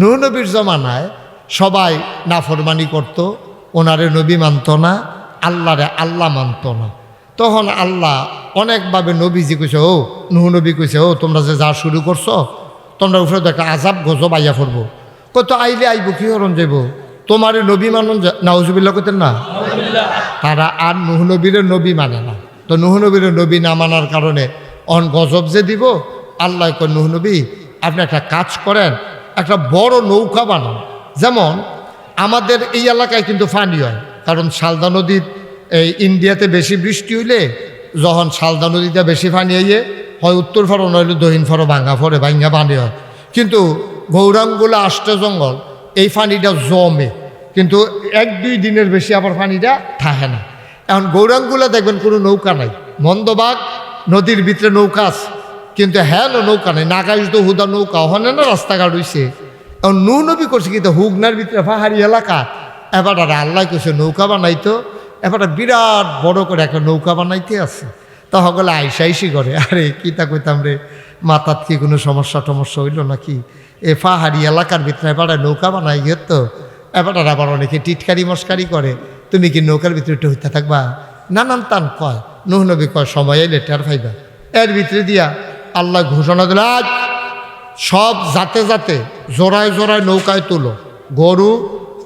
নূহ নবীর জমানায় সবাই নাফরমানি করত, ওনারে নবী মানত না, আল্লাহরে আল্লাহ মানত না। তখন আল্লাহ অনেকভাবে নবীজি কইছে, ও নূহ নবী কইছে, ও তোমরা যে যা শুরু করছো, তোমরা উপরে তো একটা আজাব গজব আইয়া পড়বো। কত আইলে আইব, কি হরণ যাইব, তোমারে নবী মানুন নাউজুবিল্লাহ কইতেন না। তারা আর নূহ নবীরে নবী মানে না। তো নূহ নবীরে নবী না মানার কারণে অন গজব যে দিব, আল্লাহ কয় নূহ নবী আপনি একটা কাজ করেন, একটা বড় নৌকা বানান। যেমন আমাদের এই এলাকায় কিন্তু পানি হয়, কারণ শালদা নদীর এই ইন্ডিয়াতে বেশি বৃষ্টি হইলে যখন শালদা নদীতে বেশি পানি হইয়ে হয় উত্তর ফারো নইলে দক্ষিণ ফারো ভাঙ্গা ফরে ভাঙ্গা পানি হয়। কিন্তু গৌরাঙ্গুলা আষ্টে জঙ্গল এই পানিটা জমে, কিন্তু 1-2 দিনের বেশি আবার পানিটা থাকে না। এখন গৌরাঙ্গুলা দেখবেন কোনো নৌকা নাই, মন্দবাগ নদীর ভিতরে নৌকা আছে, কিন্তু হ্যাঁ নৌকা নেই, নাগাইশ তো হুদা নৌকা ওখানে না রাস্তাঘাট হইছে। এখন নূহ নবী করছে কিন্তু হুগনার ভিতরে পাহাড়ি এলাকা, এবার আল্লাহ কইছে নৌকা বানাইতো, এবার বিরাট বড় করে একটা নৌকা বানাইতে আছে। তা সকলে আইসি করে, আরে কিতা কইতাম রে, মাথার কি কোনো সমস্যা টমস্যা হইল নাকি, এ পাহাড়ি এলাকার ভিতরে এবার নৌকা বানাই গিয়ে তো এবার আবার অনেকে টিটকারি মস্কারি করে, তুমি কি নৌকার ভিতরে একটু হইতে থাকবা, নানান তান কয়। নূহ নবী কয় সময় এলে টের পাইবা। এর ভিতরে দিয়া আল্লাহ ঘোষণা দিল, আজ সব জাতে জাতে জোড়ায় জোড়ায় নৌকায় তুলো, গরু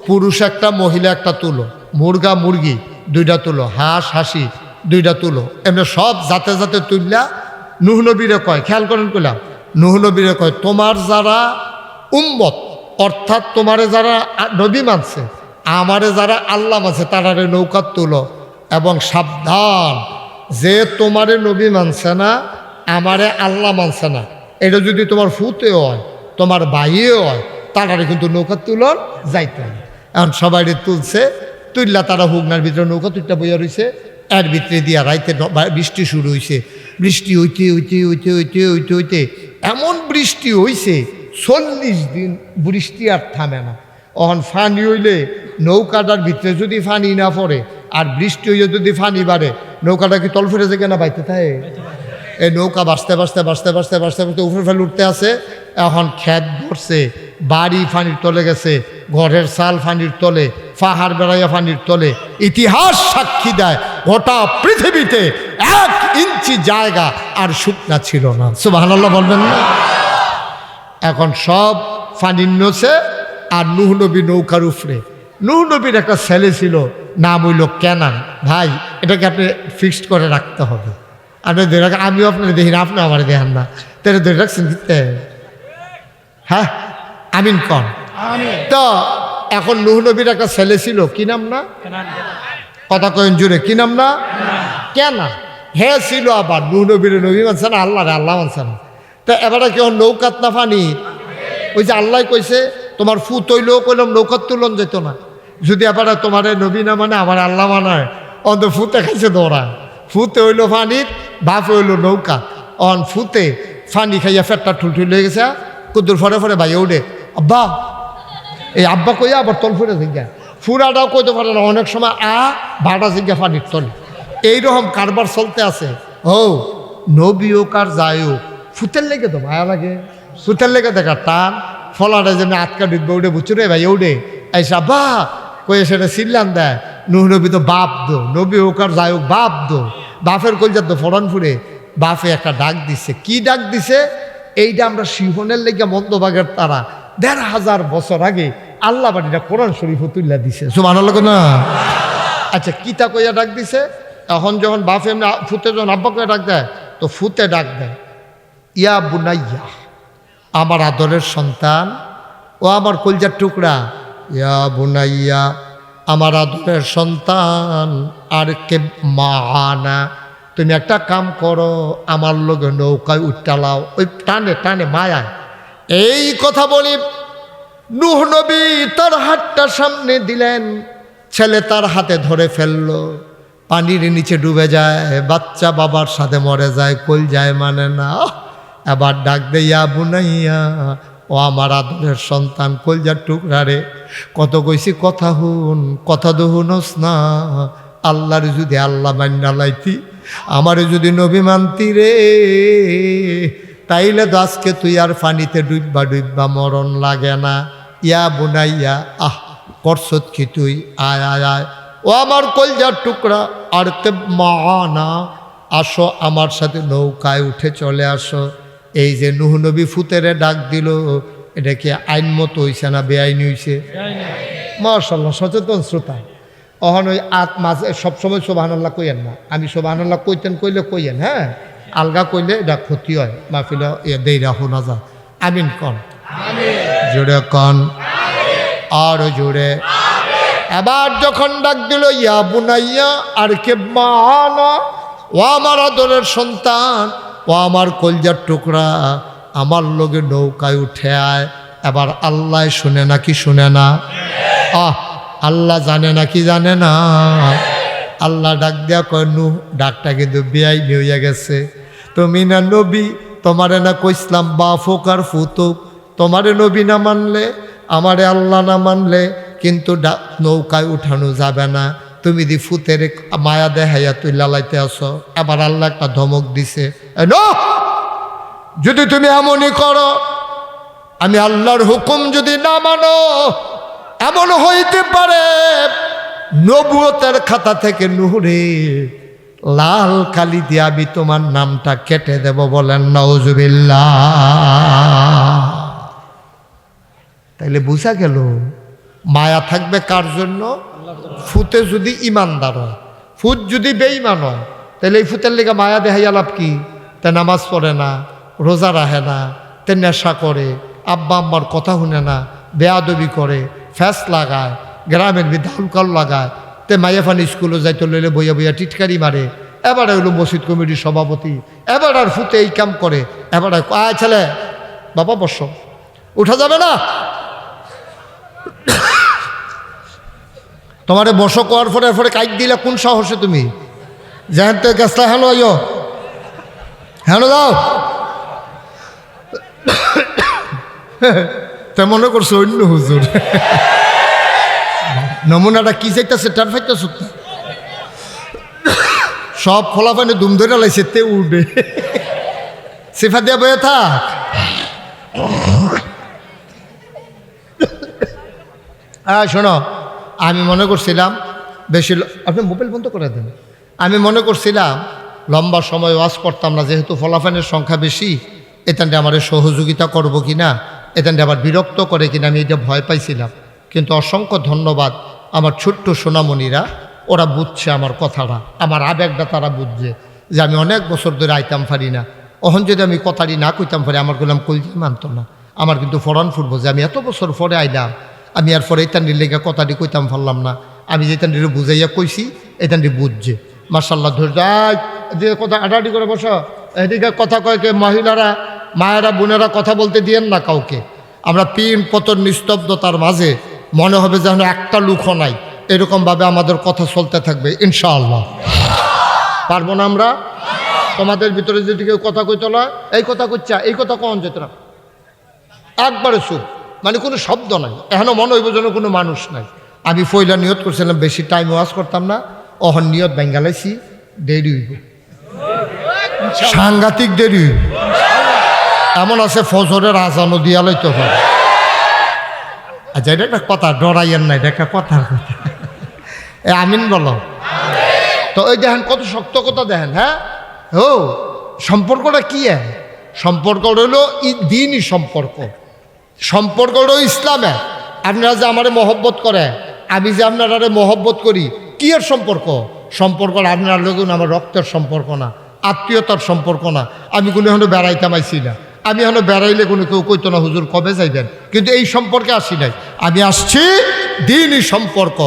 পুরুষ একটা মহিলা একটা তুলো, মুরগা মুরগি 2টা তুলো, হাঁস হাসি 2টা তুলো, এমনি সব জাতে জাতে তুললা। নূহ নবীরে কয়, খেয়াল করেন কইলাম, নূহ নবীরে কয় তোমার যারা উম্মত, অর্থাৎ তোমারে যারা নবী মানছে, আমারে যারা আল্লাহ মানছে, তারারে নৌকা তুলো, এবং সাবধান যে তোমারে নবী মানছে না, আমারে আল্লাহ মানছে না, এটা যদি তোমার ফুতে হয়, তোমার ভাইও হয়, তারারে কিন্তু নৌকা তুলন যাইতে হবে। এখন সবাই তুলছে, তুললা তারা হুগনার ভিতরে নৌকা তুলটা বইয়া রয়েছে। এর ভিতরে দিয়া রাইতে বৃষ্টি শুরু হয়েছে। বৃষ্টি হইতে হইতে হইতে হইতে হইতে হইতে এমন বৃষ্টি হইছে 40 দিন বৃষ্টি আর থামে না। অহন ফানি হইলে নৌকাটার ভিতরে যদি ফানি না পড়ে আর বৃষ্টি হইলে যদি ফানি বাড়ে, নৌকাটা কি তল ফিরে যায় না বাইতে থাকে? এই নৌকা বাঁচতে বাঁচতে বাঁচতে বাঁচতে বাঁচতে বাঁচতে উপরে ফেলে উঠতে আসে। এখন খেত ধরছে, বাড়ি ফানির তলে গেছে, ঘরের চাল ফানির তলে, পাহাড় বেড়াইয়া ফানির তলে। ইতিহাস সাক্ষী দেয় গোটা পৃথিবীতে 1 ইঞ্চি জায়গা আর শুকনা ছিল না। সুবহানাল্লাহ বলবেন না? এখন সব ফানির নছে আর নূহ নবী নৌকার উপরে। নূহ নবীর একটা ছেলে ছিল, নাম হইল কেনান। ভাই এটাকে আপনি ফিক্সড করে রাখতে হবে। আপনি ধরে রাখেন, আমিও আপনার দেখি না, আপনি আমার দেখেন না, তাহলে ধরে রাখছেন কিতে? হ্যাঁ আমিন কন। তো এখন নূহ নবীর একটা ছেলে ছিল, কি নাম না, কথা কয়েন জুড়ে, কি নাম না, কেনান। হ্যাঁ ছিল আবার নূহ নবীর নবী মানছে না, আল্লাহ রে আল্লাহ মানছে না। তো এবারে কেউ নৌকাত না ফানি, ওই যে আল্লাহ কইছে তোমার ফু তৈলেও কইলাম নৌকাত তুলন যেত না। যদি এবারে তোমার নবী না মানে আমার আল্লাহ মানায়, অন্ত ফুতে খাইছে দৌড়া, ফুতে হইলো ফানির, বাপে হইলো নৌকা। অন ফুতে ফানি খাইয়া ফেটটা ঠুলঠুল হয়ে গেছে, কুদ্দুর ফরে ফরে ভাইয়া উঠে আব্বা, এই আব্বা কইয়া আবার তল ফুরে জিজ্ঞা, ফুরাটাও কইতে পারে না, অনেক সময় ভাড়া জিজ্ঞা ফানির তলে। এইরকম কারবার চলতে আছে। ও নবী হোক আর যাই হোক, ফুতের লেগে তো ভায়া লাগে, ফুতের লেগে দেখা টান ফলাটা যেন আটকা ঢুকবে, উঠে বুঝছো রে ভাই উঠে আইসা বা কয়ে সেটা সিল্লান দেয়। নূহ নবী তো বাপ দো, নবী হোক আর যাই হোক বাপ দো, বাপের কলজার তো ফরান ফুরে। বাপে একটা ডাক দিছে, কি ডাক দিছে? এইটা আমরা সিংহনের লেগে মন্দবাগের তারা 1500 বছর আগে আল্লাহ বাড়িটা কোরআন শরীফ তুল্লা দিছে। সুবহানাল্লাহ না? আচ্ছা কিতা কইয়া ডাক দিছে? এখন যখন বাপে এমনি ফুতে যখন আব্বা কইয়া ডাক দেয়, তো ফুতে ডাক দেয়, ইয়া বুনাইয়া, আমার আদরের সন্তান, ও আমার কলজার টুকরা, ইয়া বুনাইয়া, আমার আদরের সন্তান, আর কে মানা, তুমি একটা কাম করো, আমার লগে নৌকায় উঠটালাও, ওই টানে টানে মায়ায়। এই কথা বলি নূহ নবী তার হাতটা সামনে দিলেন, ছেলে তার হাতে ধরে ফেললো, পানির নিচে ডুবে যায়, বাচ্চা বাবার সাথে মরে যায়, কলজায় মানে না। এবার ডাক দে, ইয়া বুনাইয়া, ও আমার আদরের সন্তান, কলজার টুকরা রে, কত কইছি কথা হুন, কথা তো হুনস না। আল্লাহর যদি আল্লাহ মান্না লাইতি, আমারে যদি নবী মানতি রে, তাইলে তো আজকে তুই আর পানিতে ডুববা ডুববা মরণ লাগে না। ইয়া বুনাইয়া, আহ করছত কি তুই, আয় আয় আয়, ও আমার কলজার টুকরা, আর কে মানা, আসো আমার সাথে নৌকায় উঠে চলে আসো। এই যে নূহ নবী ফুতেরে ডাক দিল, এটা কি আইন মতো হইছে না বেআইনি হইছে? মাশাআল্লাহ, সচেতন শ্রোতা। অহন ওই মাঝে সবসময় সুবহানাল্লাহ কইয়েন না, আমি সুবহানাল্লাহ কইলে কইয়েন, হ্যাঁ, আলগা কইলে এটা ক্ষতি হয়, মাহফিল দেইরা শোনা যায়। আমিন কন, জোরে কন, আর জোরে। এবার যখন ডাক দিল ইয়া বুনাইয়া আর কে মানা, ও আমার আদরের সন্তান, ও আমার কলজার টুকরা, আমার লগে নৌকায় উঠে আয়। এবার আল্লাহ শুনে নাকি শুনে না? আল্লাহ জানে নাকি জানে না? আল্লাহ ডাক দেয়া কয় নূহ, ডাকটা কিন্তু বেআইনি হইয়া গেছে। তুমি না নবী, তোমারে না কইসলাম বা ফোকার ফুতুক, তোমারে নবী না মানলে, আমারে আল্লাহ না মানলে কিন্তু নৌকায় উঠানো যাবে না। তুমি দি ফুতের মায়া দেখাইয়া তুই লালাইতে আসো। এবার আল্লাহ একটা ধমক দিছে, যদি তুমি এমনই করো, আমি আল্লাহর হুকুম যদি না মানো, এমন হইতে পারে নবুয়তের খাতা থেকে নূরে লাল কালি দিয়ে আমি তোমার নামটা কেটে দেব। বলেন নাউজুবিল্লাহ। তাইলে বুঝা গেল মায়া থাকবে কার জন্য? ফুতে যদি ইমানদার হয়, ফুত যদি বেঈমান হয়, তাহলে এই ফুতের লেগে মায়া দেখাইয়া লাভ কি? তে নামাজ পড়ে না, রোজা রাখে না, তে নেশা করে, আব্বা আম্মার কথা শুনে না, বেয়াদবি করে, ফ্যাস লাগায়, গ্রামের বিধা হুলকাল লাগায়, তে মাইয়াফানি স্কুলে যাইতে লইলে বইয়া বইয়া টিটকারি মারে। এবারে হইল মসজিদ কমিটির সভাপতি, এবার আর ফুতে এই কাম করে। এবার আয় ছেলে, বাবা বস, উঠা যাবে না? তোমারে বস করার পরে এরপরে কাইক দিলে কোন সাহসে তুমি যেন তো গেছলা? হেন আইও, হেন যাও। তা মনে করছো অন্য হুজুর নমুনাটা কি চাইতেছে, টার ফাইতেছ? সব ফলাফানে দুম ধরে লাইছে, তে উঠবে সিফা দিয়া বয়ে থাক। শোনো, আমি মনে করছিলাম বেশি, আপনি মোবাইল বন্ধ করে দেন। আমি মনে করছিলাম লম্বা সময় ওয়াজ করতাম না, যেহেতু ফলাফানের সংখ্যা বেশি, এখানটা আমার সহযোগিতা করব কি না, এখানটা আবার বিরক্ত করে কিনা, আমি এটা ভয় পাইছিলাম। কিন্তু অসংখ্য ধন্যবাদ আমার ছোট্ট সোনামণিরা, ওরা বুঝছে আমার কথাটা, আমার আবেগটা তারা বুঝছে যে আমি অনেক বছর ধরে আইতাম পারি না। ওখান যদি আমি কথাটি না কইতাম পারি, আমার গোলাম কলজি মানতো না। আমার কিন্তু ফরান ফুটবো যে আমি এত বছর পরে আইলাম, আমি আর পরে এতান্ডির লেগে কথাটি কইতাম পারলাম না। আমি যেতান্ডিরে বুঝাইয়া কইছি, এতান্ডি বুঝছে। মার্শাল্লাহ, ধৈর্য যে কথা আডাআডি করে বসো, এদিকে কথা কয় কে মহিলারা, মায়েরা, বোনেরা কথা বলতে দিয়েন না কাউকে। আমরা পিন পতন নিস্তব্ধতার মাঝে মনে হবে যেন একটা লুকও নাই, এরকমভাবে আমাদের কথা চলতে থাকবে ইনশাআল্লাহ। পারবো না আমরা? তোমাদের ভিতরে যদি কেউ কথা কইতে লয়, এই কথা কইছা, এই কথা কখন যেত না, একবারে চুপ, মানে কোনো শব্দ নাই। এখনো মনে হইব যেন কোনো মানুষ নাই। আমি পয়লা নিয়ত করছিলাম বেশি টাইম ওয়াজ করতাম না, অহন নিয়ত বেঙ্গালাইছি, দেরি হইব, সাংঘাতিক দেরি হইব। এমন আছে ফজরের আজানও দিয়া লইতে পারে। আচ্ছা, এটা একটা কথা, ডরাইয়েন না, এটা একটা কথার কথা। আমিন বলো তো। ওই দেখেন কত শক্ত কথা দেখেন। হ্যাঁ, ও সম্পর্কটা কি? সম্পর্ক হইল দিনই সম্পর্ক, সম্পর্ক হইল ইসলামে। আপনারা যে আমারে মহব্বত করে, আমি যে আপনারা মহব্বত করি, কি এর সম্পর্ক? সম্পর্ক আপনার লোক আমার রক্তের সম্পর্ক না, আত্মীয়তার সম্পর্ক না। আমি কোনো এখনো বেড়াইতাম আইসি না, আমি এখনো বেড়াইলে কোনো কেউ কইতো না হুজুর কবে যাইবেন, কিন্তু এই সম্পর্কে আসি নাই। আমি আসছি দিনই সম্পর্ক।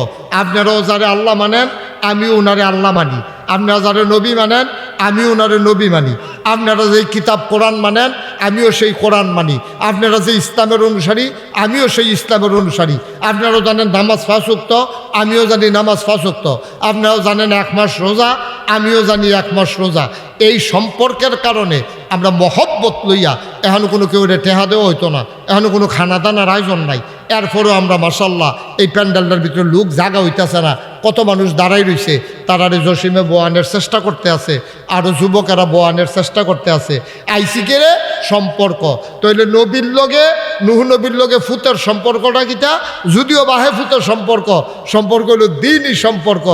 আপনারাও যারে আল্লাহ মানেন, আমি ওনারে আল্লাহ মানি। আপনারা যারা নবী মানেন, আমি ওনারে নবী মানি। আপনারা যে কিতাব কোরআন মানেন, আমিও সেই কোরআন মানি। আপনারা যে ইসলামের অনুসারী, আমিও সেই ইসলামের অনুসারী। আপনারাও জানেন নামাজ 5 ওয়াক্ত, আমিও জানি নামাজ 5 ওয়াক্ত। আপনারাও জানেন 1 মাস রোজা, আমিও জানি 1 মাস রোজা। এই সম্পর্কের কারণে আমরা মহব্বত লইয়া, এখনো কোনো কেউ টেহা দেওয়া হইতো না, এখনো কোনো খানা দানার আয়োজন নাই। এরপরেও আমরা মাশাল্লাহ এই প্যান্ডেলটার ভিতরে লোক জাগা হইতেছে না, কত মানুষ দাঁড়াই রয়েছে, তারারে জসিমে বোয়ানের চেষ্টা করতে আছে, আরও যুবকেরা বোয়ানের চেষ্টা করতে আছে। আইসি কে রে সম্পর্ক, তইলে নবীর লগে নূহ নবীর লগে ফুতের সম্পর্কটা কিটা, যদিও বাহে ফুতের সম্পর্ক হলো দিনই সম্পর্ক।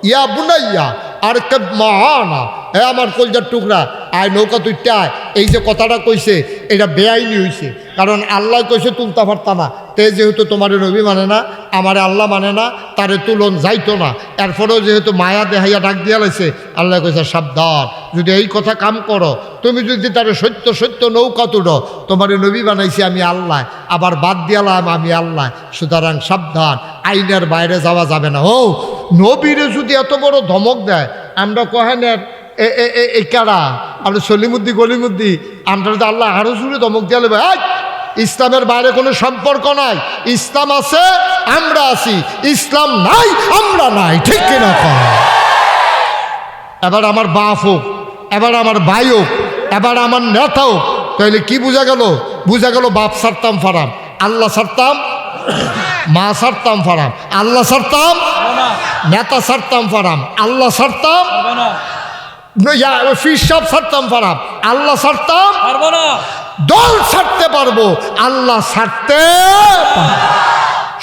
ইয়া বুনাইয়া আর কেব মাহানা, হ্যাঁ আমার কলজার টুকরা, আয় নৌকা তুলতে আয়। এই যে কথাটা কইছে এটা বেআইনি হয়েছে, কারণ আল্লাহ কইছে তুলতে পারতা না। তে যেহেতু তোমার নবী মানে না, আমারে আল্লাহ মানে না, তারে তুলন যাইতো না। এরপরেও যেহেতু মায়া দেহাইয়া ডাক দিয়া লাইছে, আল্লাহ কইছে সাবধান, যদি এই কথা কাম করো, তুমি যদি তারে সত্য সত্য নৌকা তুলো, তোমার নবী বানাইছি আমি আল্লাহ, আবার বাদ দিয়ালাম আমি আল্লাহ, সুতরাং সাবধান, আইনের বাইরে যাওয়া যাবে না। ও নবীরে যদি এত বড় ধমক দেয়, আমরা কহেনের এই কারা আমরা সলিমুদ্দি গলিমুদ্দি, আমরা তো আল্লাহ আরো জুড়ে ধমক দিয়ে লেবে। ইসলামের বাইরে কোনো সম্পর্ক নাই, ইসলাম আছে আমরা আছি, ইসলাম নাই আমরা নাই, ঠিক কিনা? এবার আমার বাপ হোক, এবার আমার ভাই হোক, এবার আমার নেতা হোক, তাহলে কি বোঝা গেল? বোঝা গেল বাপ সারতাম ফারাম, আল্লাহ সারতাম, মা সারতাম ফারাম, আল্লাহ সারতাম, নেতা সারতাম ফারাম, আল্লাহ সারতাম, ফিরসাব সারতাম ফারাম, আল্লাহ সারতাম পারবো না। দল ছাড়তে পারবো, আল্লাহ ছাড়তে।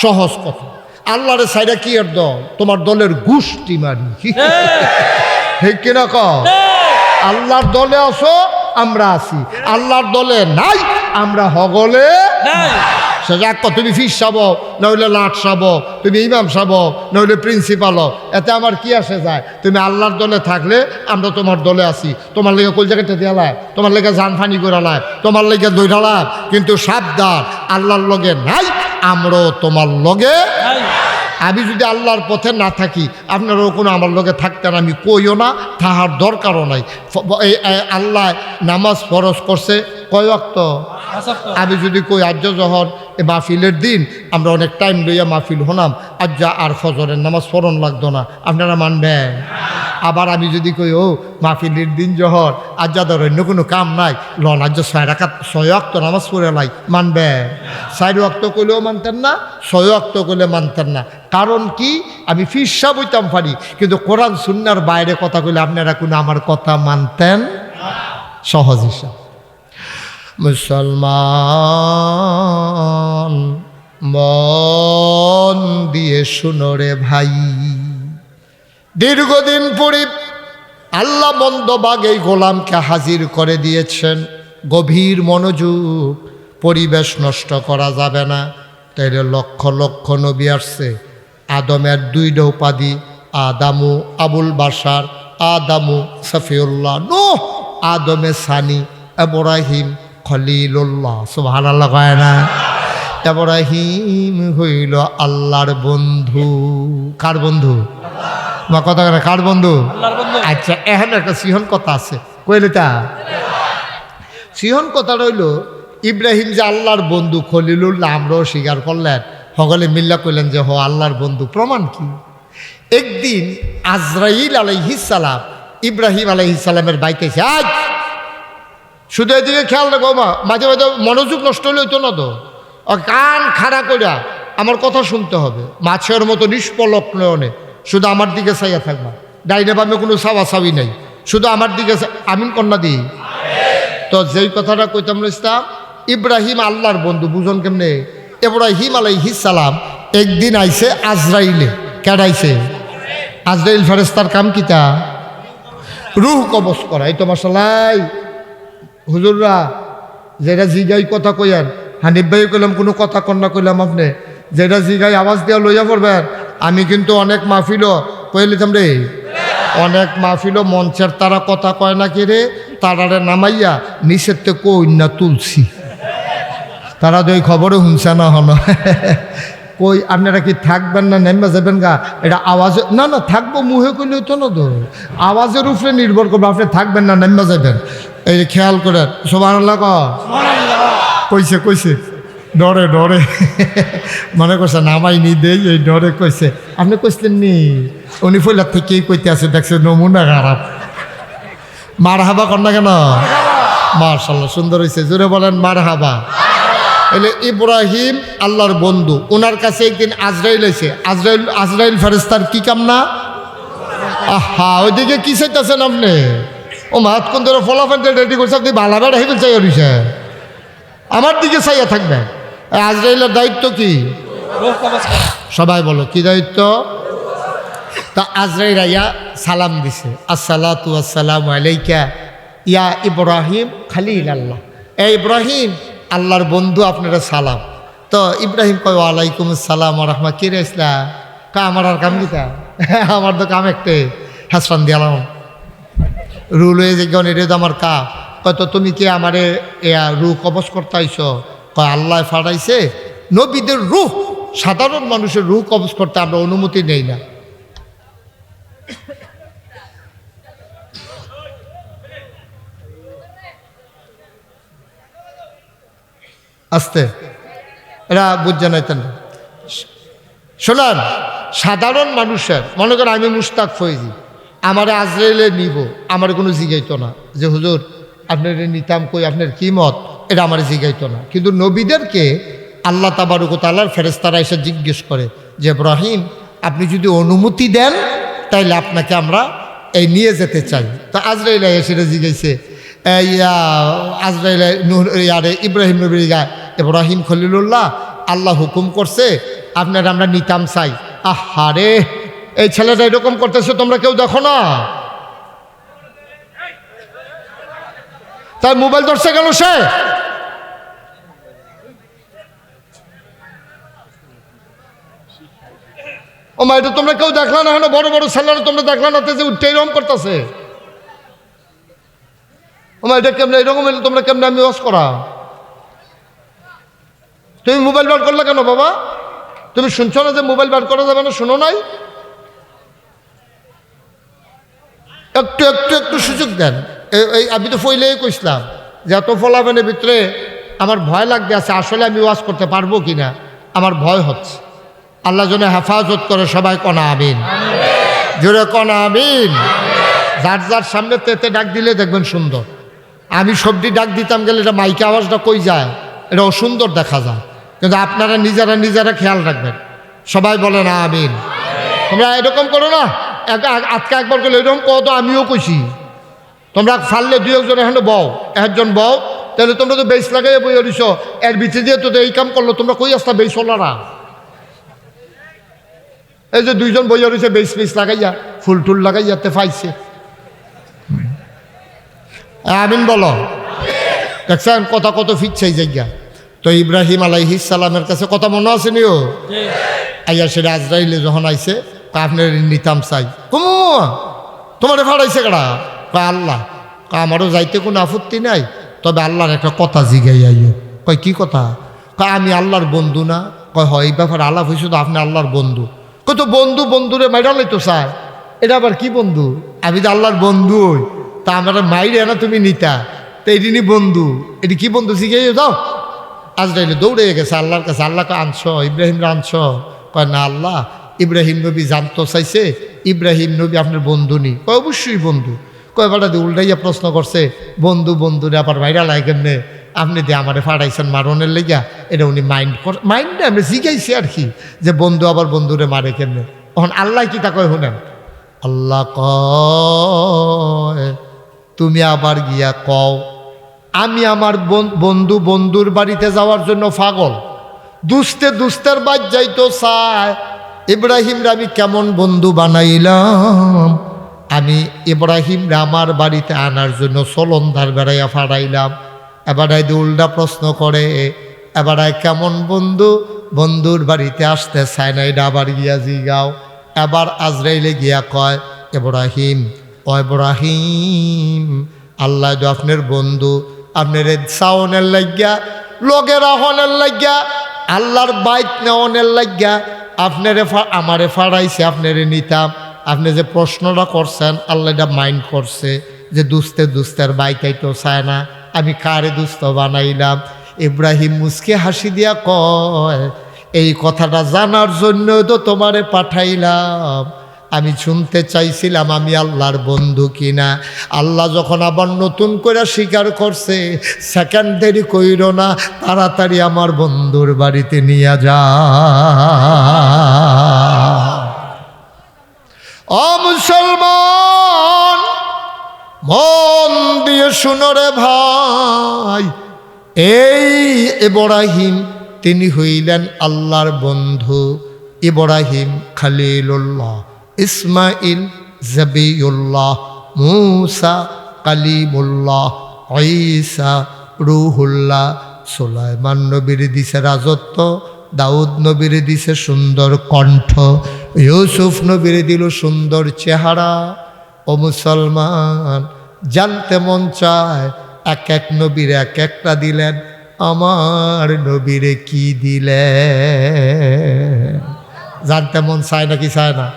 সহজ কথা। আল্লাহরে সাইডা কি এর দল? তোমার দলের গোষ্ঠী মারি, ঠিক কিনা কও? আল্লাহর দলে আসো, আমরা আছি, আল্লাহর দলে নাই, আমরা হগলে তুমি ফিস সাব, নইলে লাট সাব, তুমি ইমাম সাব, নইলে প্রিন্সিপাল, এতে আমার কি আসে যায়? তুমি আল্লাহর দলে থাকলে আমরা তোমার দলে আছি, তোমার লেগে কোল জায়গাটা দিয়ালায়, তোমার লেগে জান ফানি করালায়, তোমার লেগে দৈরালাম, কিন্তু সাবধান, আল্লাহর লগে নাই, আমরাও তোমার লগে। আমি যদি আল্লাহর পথে না থাকি, আপনারাও কোনো আমার লগে থাকতেন, আমি কইও না, তাহার দরকারও নাই। আল্লাহ নামাজ ফরজ করছে কয় ওয়াক্ত? আমি যদি কই আজ যখন মাহফিলের দিন আমরা অনেক টাইম লইয়া মাহফিল হলাম, আজ আর ফজরের নামাজ পড়ন লাগতো না, আপনারা মানবেন? আবার আমি যদি কই ও মাহফিলের দিন যখন আজ ধর অন্য কোনো কাম নাই, লন আজ 6 ওয়াক্ত নামাজ পড়ে লাই, মানবেন? 4 ওয়াক্ত কইলেও মানতেন না, 6 ওয়াক্ত কইলে মানতেন না। কারণ কি? আমি ফিরসা বইতাম পারি, কিন্তু কোরআন সুন্নাহর বাইরে কথা কইলে আপনারা কোনো আমার কথা মানতেন? সহজ হিসাব। মুসলমান মন দিয়ে শুনো রে ভাই, দীর্ঘদিন পরে আল্লাহ মন্দবাগে গোলামকে হাজির করে দিয়েছেন। গভীর মনোযোগ, পরিবেশ নষ্ট করা যাবে না। তাইলে লক্ষ লক্ষ নবী আসছে, আদমের 2টা উপাধি, আদামু আবুল বাশার, আদামু সফিউল্লাহ, নূহ আদমে সানি, ইব্রাহিম খলিলুল্লাহ। সুবহানাল্লাহ কয় না? ইব্রাহিম হইল আল্লাহর বন্ধু। কার বন্ধু? বা কথা কার বন্ধু? আচ্ছা, এখন একটা সিহন কথা আছে, কইলে তা সিহন কথা রইল, ইব্রাহিম যে আল্লাহর বন্ধু, খলিলুল্লাহ আমরাও স্বীকার করলেন, সকলে মিল্লা কইলেন যে হ আল্লাহর বন্ধু। প্রমাণ কি? একদিন আজরাইল আলাইহিস সালাম ইব্রাহিম আলাইহিস সালামের বাইতে এসে, আজ শুধু এদিকে খেয়াল রাখো, মাঝে মাঝে মনোযোগ নষ্ট হলে হইতো না তো, কান খাড়া কইরা আমার কথা শুনতে হবে, মাছের মতো নিষ্পলক নয়নে শুধু আমার দিকে চাইয়া থাকবা, ডাইনে বামে কোনো চাওয়াচাওয়ি নাই, শুধু আমার দিকে। আমিন কন্যা দিই তো যেই কথাটা কইতাম ইসলাম, ইব্রাহিম আল্লাহর বন্ধু, বুঝন কেমনে? ইব্রাহিম আলাইহিস সালাম একদিন আইছে আজরাইলে। কেডাইছে? আজরাইল ফেরেশতার কাম কিতা? রূহ কবজ করা। এই তো মাশাআল্লাহ হুজুররা যেটা জিগাই কথা কইয়ান, হানিফ ভাই কইলাম কোনো কথা কন্যা কইলাম, আপনি যেটা জিগাই আওয়াজ দিয়া লইয়া পড়বেন। আমি কিন্তু অনেক মাহফিলও কইলিতাম রে, অনেক মাহফিলও মঞ্চের তারা কথা কয় না কি রে, তারারে নামাইয়া নিচের থেকে কইনা তুলছি, তারা তো এই খবরে শুনছে না হন। কই আপনারা কি থাকবেন না নেমে যাবেন গা? এটা আওয়াজে না, না থাকবো, মুহে কইলে তো না, তো আওয়াজের উপরে নির্ভর করবে, আপনি থাকবেন না নেমে যাবেন। এই খেয়াল করেন। সুবহানাল্লাহ কইছে, কইছে ডরে ডরে মনে করছে নামাইনি দেই, এই ডরে কইছে। আপনি কইসলেন নি? উনি ফইলার থেকেই কইতে আছে, দেখছে নমুনা খারাপ। মার হাবা কর না কেন? মাশাআল্লাহ সুন্দর হয়েছে, জোরে বলেন মার হাবা। এলে ইব্রাহিম আল্লাহর বন্ধু, ওনার কাছে একদিন আজরাইল এসে, আজরাইল ফেরেশতার কি কাম না? আহা, ওইদিকে কি চাইতেছেন আপনি? ও মাত কোন ধরে ফলাফল রেডি করছে, আপনি ভালো বেড়া হেবেন চাই, আমার দিকে চাইয়া থাকবেন। আজরাইলের দায়িত্ব কি? সবাই বলো কি দায়িত্ব? তা আজরাইল ইয়া সালাম দিছে, আসসালাতু আসসালামু আলাইকা ইয়া ইব্রাহিম খালিল আল্লাহ। ইব্রাহিম আল্লাহর বন্ধু, আপনারা সালাম। তো ইব্রাহিম কয় ওয়ালাইকুম আসসালাম ওয়া রাহমা। কে রে ইসলা? কা আমার আর কাম দিতা? আমার তো কাম একটা হাসপান দিয়ালাম রুল হয়ে যে গণ এটা তো আমার কা। কত তুমি কি আমারে রু কবজ করতে আইস? কয় আল্লাহ ফাড়াইছে নবীদের রুহ, সাধারণ মানুষের রুহ কবজ করতে আমরা অনুমতি নেই না। আস্তে এরা বুঝছে না। শোনান, সাধারণ মানুষের মনে করেন আমি মুশতাক ফৈজি, আমারে আজরাইলে নিব, আমার কোনো জিগাইতো না যে হুজুর আপনার নিতাম কই, আপনার কি মত, এটা আমার জিগাইতো না। কিন্তু নবীদেরকে আল্লাহ তাবারক ওয়া তাআলার ফেরেশতারা এসে জিজ্ঞেস করে যে ইব্রাহিম আপনি যদি অনুমতি দেন তাইলে আপনাকে আমরা এই নিয়ে যেতে চাই। তা আজরাইল এসে জিগাইছে আজরাইল আরে ইব্রাহিম নবীর গায়, ইব্রাহিম খলিলুল্লাহ আল্লাহ হুকুম করছে আপনার আমরা নিতাম চাই। আহারে এই ছেলেটা এরকম করতেছে, তোমরা কেউ দেখো না? তাই মোবাইল ধরছে কেন সে? ও মা, এটা তোমরা কেউ দেখলা না? বড় বড় ছেলেরা তোমরা দেখলা না যে উঠতে এরকম করতেছে? ও মা, এটা কেমন এরকম হলে তোমরা কেমন আমি ওয়াজ করা? তুমি মোবাইল বার করলে কেন বাবা? তুমি শুনছো না যে মোবাইল বার করা যাবে না? শোনো নাই? একটু একটু একটু সুযোগ দেন। এই আমি তো ফইলেই কইছিলাম যে এত ফলাফলের ভিতরে আমার ভয় লাগতে আছে, আসলে আমি ওয়াজ করতে পারবো কিনা আমার ভয় হচ্ছে। আল্লাহ যেন হেফাজত করে, সবাই কনা আমিন, জোরে কনা আমিন। যার যার সামনে তেতে ডাক দিলে দেখবেন সুন্দর। আমি সবজি ডাক দিতাম গেলে এটা মাইকে আওয়াজটা কই যায়, এটা অসুন্দর দেখা যায়। কিন্তু আপনারা নিজেরা নিজেরা খেয়াল রাখবেন, সবাই বলেন আমিন। তোমরা এরকম করো না, আজকে একবার করলে এরকম কত আমিও কইছি। তোমরা ফাললে দুই একজন এখানে বও, একজন বও, তাহলে তোমরা তো বেশ লাগাইয়া বই দিছ, এর ভিতরে দিয়ে তো এই কাম করলো, তোমরা কই আসতা বেশ হলারা? এই যে দুইজন বইয়া রয়েছে বেশ বেশ লাগাইয়া, ফুল টুল লাগাইয়াতে পাইছে। আমিন বলো। দেখছেন কথা কত ফিরছে এই জায়গা। তো ইব্রাহিম আলাইহিস সালামের কাছে কথা মনে আছে নিও? আইয়া সেটা আজরাইলে যখন আইছে তা আপনার নিতাম চাই। তোমার ফাড়াইছে কারা? আল্লাহ। আমারও যাইতে কোনো আপত্তি নাই, তবে আল্লাহর একটা কথা জিগাই আইও। কয় কি কথা? কয় আমি আল্লাহর বন্ধু না? কয় হয় এই ব্যাপারে আলাপ হয়েছে তো, আপনি আল্লাহর বন্ধু। কয় তো বন্ধু বন্ধুরে মাইরালাই তো স্যার, এটা আবার কি বন্ধু? আমি তো আল্লাহর বন্ধু হই, তা আমার মাইরে না তুমি নিতা, তো এদিনই বন্ধু, এটি কি বন্ধু জিগাইও যাও। আজরাইলে দৌড়ে গেছে আল্লাহর কাছে। আল্লাহকে আনছ, ইব্রাহিমরা আনছ? কয় না আল্লাহ, ইব্রাহিম নবী জানতো চাইছে ইব্রাহিম নবী আপনার বন্ধু নি। কয় অবশ্যই বন্ধু। কয় বেটা দিয়ে উল্টাইয়া প্রশ্ন করছে, বন্ধু বন্ধুরে আবার ভাইরা লাগে কেমনে? আপনি দিয়ে আমারে ফাড়াইছেন মারণের লেগা, এটা উনি মাইন্ডে আমি জিগাইছি আর কি, যে বন্ধু আবার বন্ধুরে মারে কেমনে। তখন আল্লাহ কি তা কয় শুনেন, আল্লাহ কয় তুমি আবার গিয়া কও আমি আমার বন্ধু বন্ধুর বাড়িতে যাওয়ার জন্য পাগল, দুস্তে দুস্তের বাদ যাইতো চায়। ইব্রাহিমরা আমি কেমন বন্ধু বানাইলাম, আমি ইব্রাহিমরা আমার বাড়িতে আনার জন্য সলন্ধার বেড়াইয়া ফাড়াইলাম। এবার উল্টা প্রশ্ন করে, এবার কেমন বন্ধু বন্ধুর বাড়িতে আসতে চায় না, এটা আবার গিয়া জিগাও। এবার আজরাইলে গিয়া কয় ইব্রাহিম, ও ইব্রাহিম আল্লাহ তো আপনার বন্ধু, আপনার সাউনের লাগিয়া লগের আহনের লাগিয়া আল্লাহর বাইক নেওয়ানের লাগিয়া আপনারে আমারে ফাড়াইছে, আপনারে নিতাম। আপনি যে প্রশ্নটা করছেন আল্লাহ এটা মাইন্ড করছে যে দুস্তে দুস্তের বাইকাই তো চায় না, আমি কারে দুস্থ বানাইলাম। ইব্রাহিম মুসকে হাসি দিয়া কয় এই কথাটা জানার জন্য তো তোমারে পাঠাইলাম, আমি শুনতে চাইছিলাম আমি আল্লাহর বন্ধু কিনা। আল্লাহ যখন আবার নতুন করে স্বীকার করছে, সেকেন্ড দেরি কইর না, তাড়াতাড়ি আমার বন্ধুর বাড়িতে নিয়ে যা। ও মুসলমান মন দিয়ে শুনো রে ভাই, এই ইব্রাহিম তিনি হইলেন আল্লাহর বন্ধু। ইব্রাহিম খলিলুল্লাহ, ইসমাইল জবিউল্লাহ, মূসা কালিমুল্লাহ, ঈসা রুহুল্লাহ। সুলাইমান নবীর দিছে রাজত্ব, দাউদ নবীর দিছে সুন্দর কণ্ঠ, ইউসুফ নবীর দিল সুন্দর চেহারা। ও মুসলমান, জানতে মন চায় এক এক নবীর এক একটা দিলেন, আমার নবীরে কি দিলেন? জানতে মন চায় নাকি চায় না?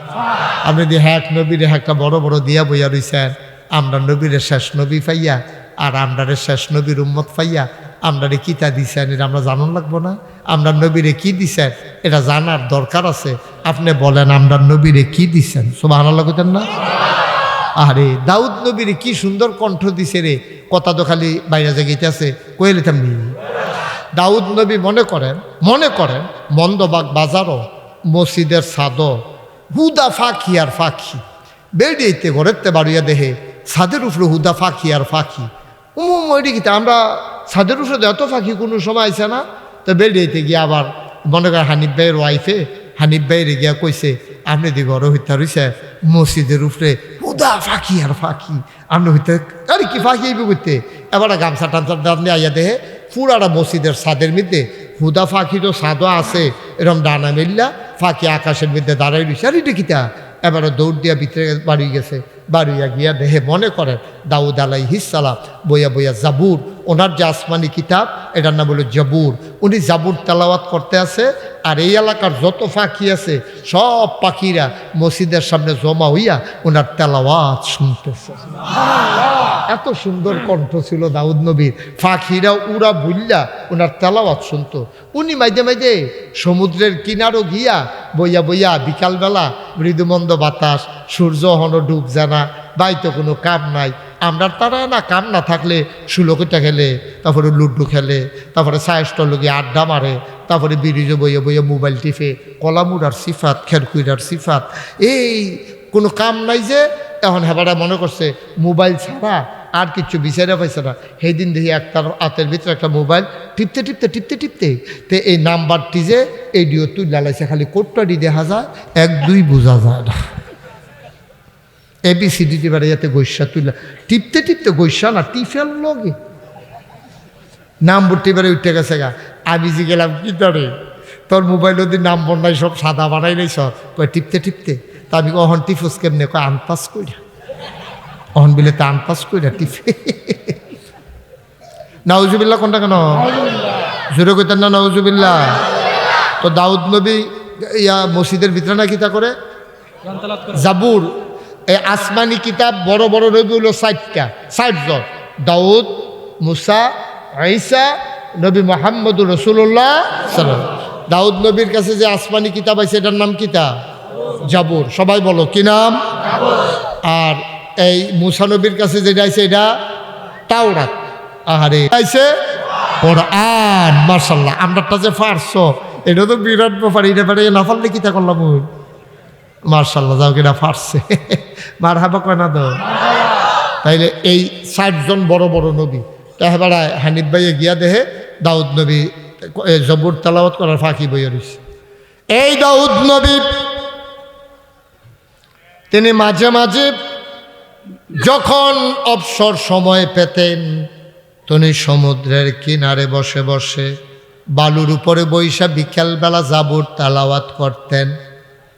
আপনি দিয়ে হ্যাক নবীরে একটা বড় বড় দিয়া বইয়া রইছেন, আমরা নবীরে শেষ নবী পাইয়া আর আমরারে শেষ নবীর উম্মত পাইয়া আমরারে কিতা দিছেন এটা আমরা জানুন লাগবো না? আমরা নবীরে কি দিছেন এটা জানার দরকার আছে। আপনি বলেন আমরা নবীরে কি দিছেন? সুবহানাল্লাহ কইতেন না? আরে দাউদ নবীরে কি সুন্দর কণ্ঠ দিছে রে, কথা তো খালি বাইরে জায়গাতে আছে কয়ে লিতাম নি। দাউদ নবী মনে করেন মন্দবাগ বাজারও মসজিদের ছাদও হুদা ফাঁকি আর ফাঁকি বেড়িয়েতে ঘরেতে বাড়িয়া দেহে ছাদের উপরে হুদা ফাঁকি আর ফাঁকি। ওইদিকে আমরা ছাদের উপরে এত ফাঁকি কোনো সময় আছে না? তো বেড়িয়েতে গিয়ে আবার মনে করেন হানিফ ভাইয়ের ওয়াইফে হানিফ ভাইয়ের গিয়া কইছে, আপনি দি ঘর হইতে রইছে মসজিদের উপরে হুদা ফাঁকি আর ফাঁকি, আপনি হইতে আরে কি ফাঁকি আইবে করতে? এবার গামছা টামছা দাঁড়লে আইয়া দেহে পুরাটা মসজিদের ছাদের মধ্যে হুদা ফাঁকি তো ছাদও আছে, এরকম ডানা মেললা ফাঁকি আকাশের মধ্যে দাঁড়াই রয়েছে। আর এটা কিতা? এবারে দৌড় দিয়া ভিতরে বাড়ি গেছে, বাড়িয়া গিয়া দেহে মনে করেন দাউদ আলাইহিস সালাম বইয়া বইয়া জাবুর, ওনার যে আসমানি কিতাব এটার নাম হলো জাবুর, উনি জাবুর তেলাওয়াত করতে আছে। আর এই এলাকার যত পাখি আছে সব পাখিরা মসজিদের সামনে জমা হইয়া ওনার তেলাওয়াত শুনতেছে। এত সুন্দর কণ্ঠ ছিল দাউদ নবীর, পাখিরা উড়া বুল্লা ওনার তেলাওয়াত শুনতো। উনি মাঝে মাঝে সমুদ্রের কিনারও গিয়া বইয়া বইয়া বিকালবেলা মৃদুমন্দ বাতাস, সূর্য হন ডুব জানা, বাইতো কোনো কাম নাই। আমরা তারা না কাম না থাকলে সুলকটা খেলে, তারপরে লুডো খেলে, তারপরে সায়স্টল লগিয়ে আড্ডা মারে, তারপরে ব্রিজ বইয়ে বইয়ে মোবাইল টিপে, কলামুরার সিফাত, খেরকুইরার সিফাত, এই কোনো কাম নাই যে এখন হেবাটা মনে করছে মোবাইল ছাড়া আর কিছু বিচারে পাইছে না। সেই দিন দেখি একটার হাতের ভিতরে একটা মোবাইল টিপতে টিপতে টিপতে টিপতে তে এই নাম্বারটি যে এই ডিও তুই লালাইছে, খালি কোটটাটি দেখা যায়, 1-2 বোঝা যায় না। ABCD টিপারে যাতে গৈসা তুইলা টিপতে টিপতে গৈসা না টিফেল লগে নাম্বার টিপারে উঠে গেছে গা। আমি যে গেলাম কি ধরে তোর মোবাইল ওদের নাম্বার নাই, সব সাদা বানাই নাই সব, কয় টিপতে টিপতে। তা আমি অহন টিফোস কেমনে, কয় আনপাস কইরা, অহন বিলে তা আনপাস কইরা টিপে। নাউজুবিল্লাহ কোনটা কেন জোরে কইতেন না নাউজুবিল্লাহ? তো দাউদ নবী ইয়া মসজিদের ভিতরে না কিতা করে জাবুর, এই আসমানি কিতাব বড় বড় নবী হলো 60টা, 60 জন। দাউদ, মুসা, ঈসা, নবী মুহাম্মদুর রাসূলুল্লাহ সাল্লাল্লাহু আলাইহি ওয়াসাল্লাম। দাউদ নবীর কাছে যে আসমানি কিতাব আছে এটার নাম কিতা? জাবুর। সবাই বলো কি নাম? আর এই মুসা নবীর কাছে যেটা আছে এটা তাওরাত। আরে আইছে কোরআন। মাশাআল্লাহ, আমরাটা যে পারছো এটা তো বিরাট ব্যাপার, এটা পারে না পারলে কিতা করলাম। মার্শাল্লাহ, যাও কিনা ফারছে, মার হাবা কয় না তো। তাইলে এই 60 জন বড় বড় নবী, তাহলে হানিফ ভাইয়ে গিয়া দেহে দাউদ নবী জবুর তেলাওয়াত করার ফাঁকি বইয়া রয়েছে। এই দাউদ নবী তিনি মাঝে মাঝে যখন অবসর সময় পেতেন, তিনি সমুদ্রের কিনারে বসে বসে বালুর উপরে বৈশা বিকেলবেলা জাবুর তেলাওয়াত করতেন।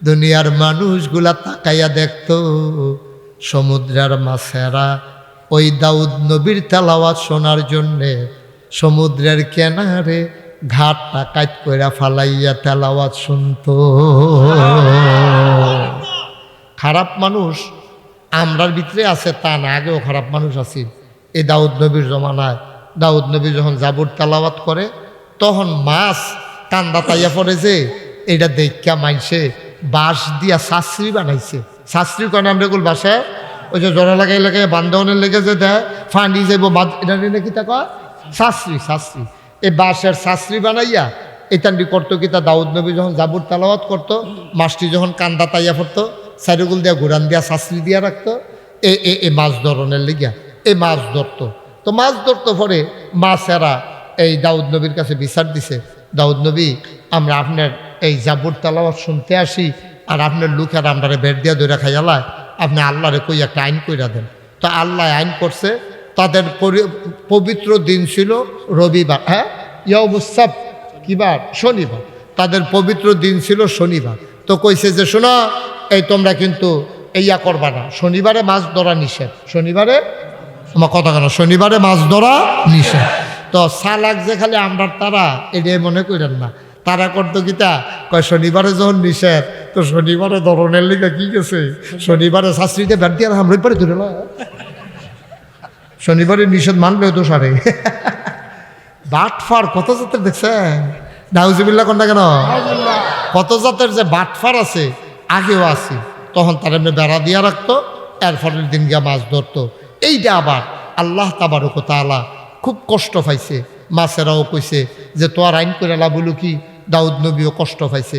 দুনিয়ার মানুষগুলা তাকাইয়া দেখত সমুদ্রের মাছেরা ওই দাউদ নবীর তেলাওয়াত শোনার জন্যে সমুদ্রের কিনারে ঘাটটা কাট কইরা ফালাইয়া তেলাওয়াত শুনত। খারাপ মানুষ আমরার ভিতরে আছে তা না, আগেও খারাপ মানুষ আছে। এই দাউদ নবীর জমানায় দাউদ নবী যখন জাবুর তেলাওয়াত করে তখন মাছ কান্দা তাইয়া পড়ে যে এটা দেখা মাইছে বাঁশ দিয়া শাস্ত্রী বানাইছে। শাস্ত্রী কেন আমরা এগুলো বাসায় ওই যে জোড়া লাগাই লাগাই বান্ধবনের লেগে যে দেয় ফাঁড়ি যাবো এটা নাকি তা কয় শাস্ত্রী। শাস্ত্রী এই বাঁশের শাস্ত্রী বানাইয়া এটান্ডি করতো কি তা দাউদ নবী যখন জাবুর তেলাওয়াত করতো, মাছটি যখন কান্দা তাইয়া পড়তো সাইডগুল দিয়া ঘুরান দিয়া শাস্ত্রী দিয়া রাখতো এই মাছ ধরনের লেগিয়া এই মাছ ধরতো। তো মাছ ধরতো পরে মাছেরা এই দাউদ নবীর কাছে বিচার দিছে, দাউদ নবী, আমরা আপনার এই জাবুর তেলাওয়াত শুনতে আসি, আর আপনার লোকের আমরা বের দিয়া ধরে খাইয়ালায়, আপনি আল্লাহরে কই একটা আইন কইরা দেন। তো আল্লাহ আইন করছে, তাদের পবিত্র দিন ছিল রবিবার, হ্যাঁ ইয়াউমুস-সাব, কি বার? শনিবার। তাদের পবিত্র দিন ছিল শনিবার। তো কইছে যে শোনো, এই তোমরা কিন্তু ইয়া করবা না, শনিবারে মাছ ধরা নিষেধ। শনিবারে আমার কথা কেন, শনিবারে মাছ ধরা নিষেধ। তো সালাক যে খালি আমরা তারা এটাই মনে করেন না, তারা করতো গীতা কয় শনিবারে যখন নিষেধ, তো শনিবারে ধরনের লিখা কি গেছে, শনিবারে শাস্ত্রীতে ব্যাট দিয়ে আমরা পারে ধরে না, শনিবারে নিষেধ মানলে তো সারে বাটফার কত জাতের দেখছেন, নাউজুবিল্লাহ কোনটা কেন, কত জাতের যে বাটফার আছে, আগেও আছে। তখন তারা এমনি বেড়া দিয়া রাখতো, এর ফলের দিন গিয়া মাছ ধরতো। এইটা আবার আল্লাহ তাবারক ওয়া তাআলা খুব কষ্ট পাইছে। মাছেরাও কইছে যে তোর আইন করে লাভলু কি, দাউদ নবীও কষ্ট পাইছে।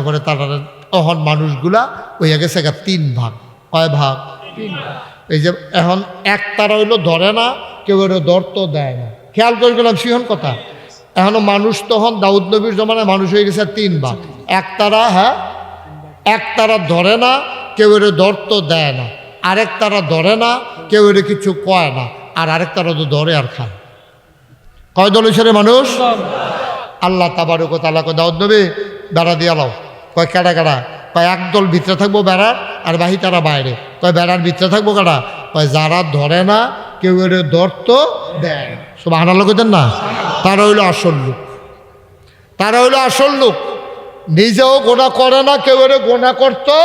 পরে তারা তখন মানুষগুলা হইয়া গেছে তিন ভাগ। কয় ভাগ? তিন ভাগ। এই যে এখন এক তারা হইলো ধরে না, কেউ এর ধরতো দেয় না। খেয়াল করে গেলাম সিহন কথা। এখনো মানুষ তখন দাউদ নবীর জমানায় মানুষ হয়ে গেছে তিন ভাগ। এক তারা, হ্যাঁ এক তারা ধরে না, কেউ এর ধরতো দেয় না। আরেক তারা ধরে না, কেউ এর কিছু কয় না। আর আরেক তারা তো ধরে আর খায়। কয় দল হিসেবে মানুষ? আল্লাহ তাবারক ওয়া তাআলা কয় দাউদ নবী বেড়া দিয়া লাও। কয় কাটা কাটা? কয় একদল ভিতরে থাকবো বেড়ার, আর বাহি তারা বাইরে। কয় বেড়ার ভিতরে থাকবো কাটা? কয় যারা ধরে না, কেউ এর ধরতো দেয় না। সুবহানাল্লাহ কইতেন না? তারা হইল আসল লোক, তারা হইল আসল লোক। নিজেও গোনা করে না, কেউ এর গোনা করতো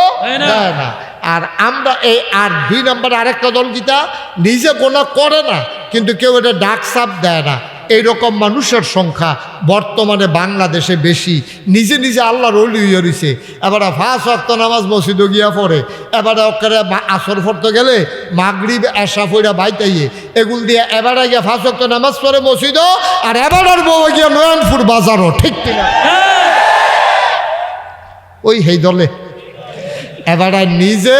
দেয় না। আর আমরা এই আর দুই নম্বর আরেকটা দল গীতা নিজে গোনা করে না, কিন্তু কেউ এটা ডাক সাপ দেয় না। এইরকম মানুষের সংখ্যা বর্তমানে বাংলাদেশে বেশি। নিজে নিজে আল্লাহর ওলি হইয়া রইছে। এবারে 5 ওয়াক্ত নামাজ মসজিদে গিয়া পড়ে, এবারে অক্কারে আসর পড়তে গেলে মাগরিব এশা পড়া বাইতাইয়ে এগুল দিয়ে এবারে গিয়া 5 ওয়াক্ত নামাজ পড়ে মসজিদও, আর এবারের বউ গিয়া নয়নপুর বাজারও। ঠিক কিনা? ওই হেই দলে এবারে নিজে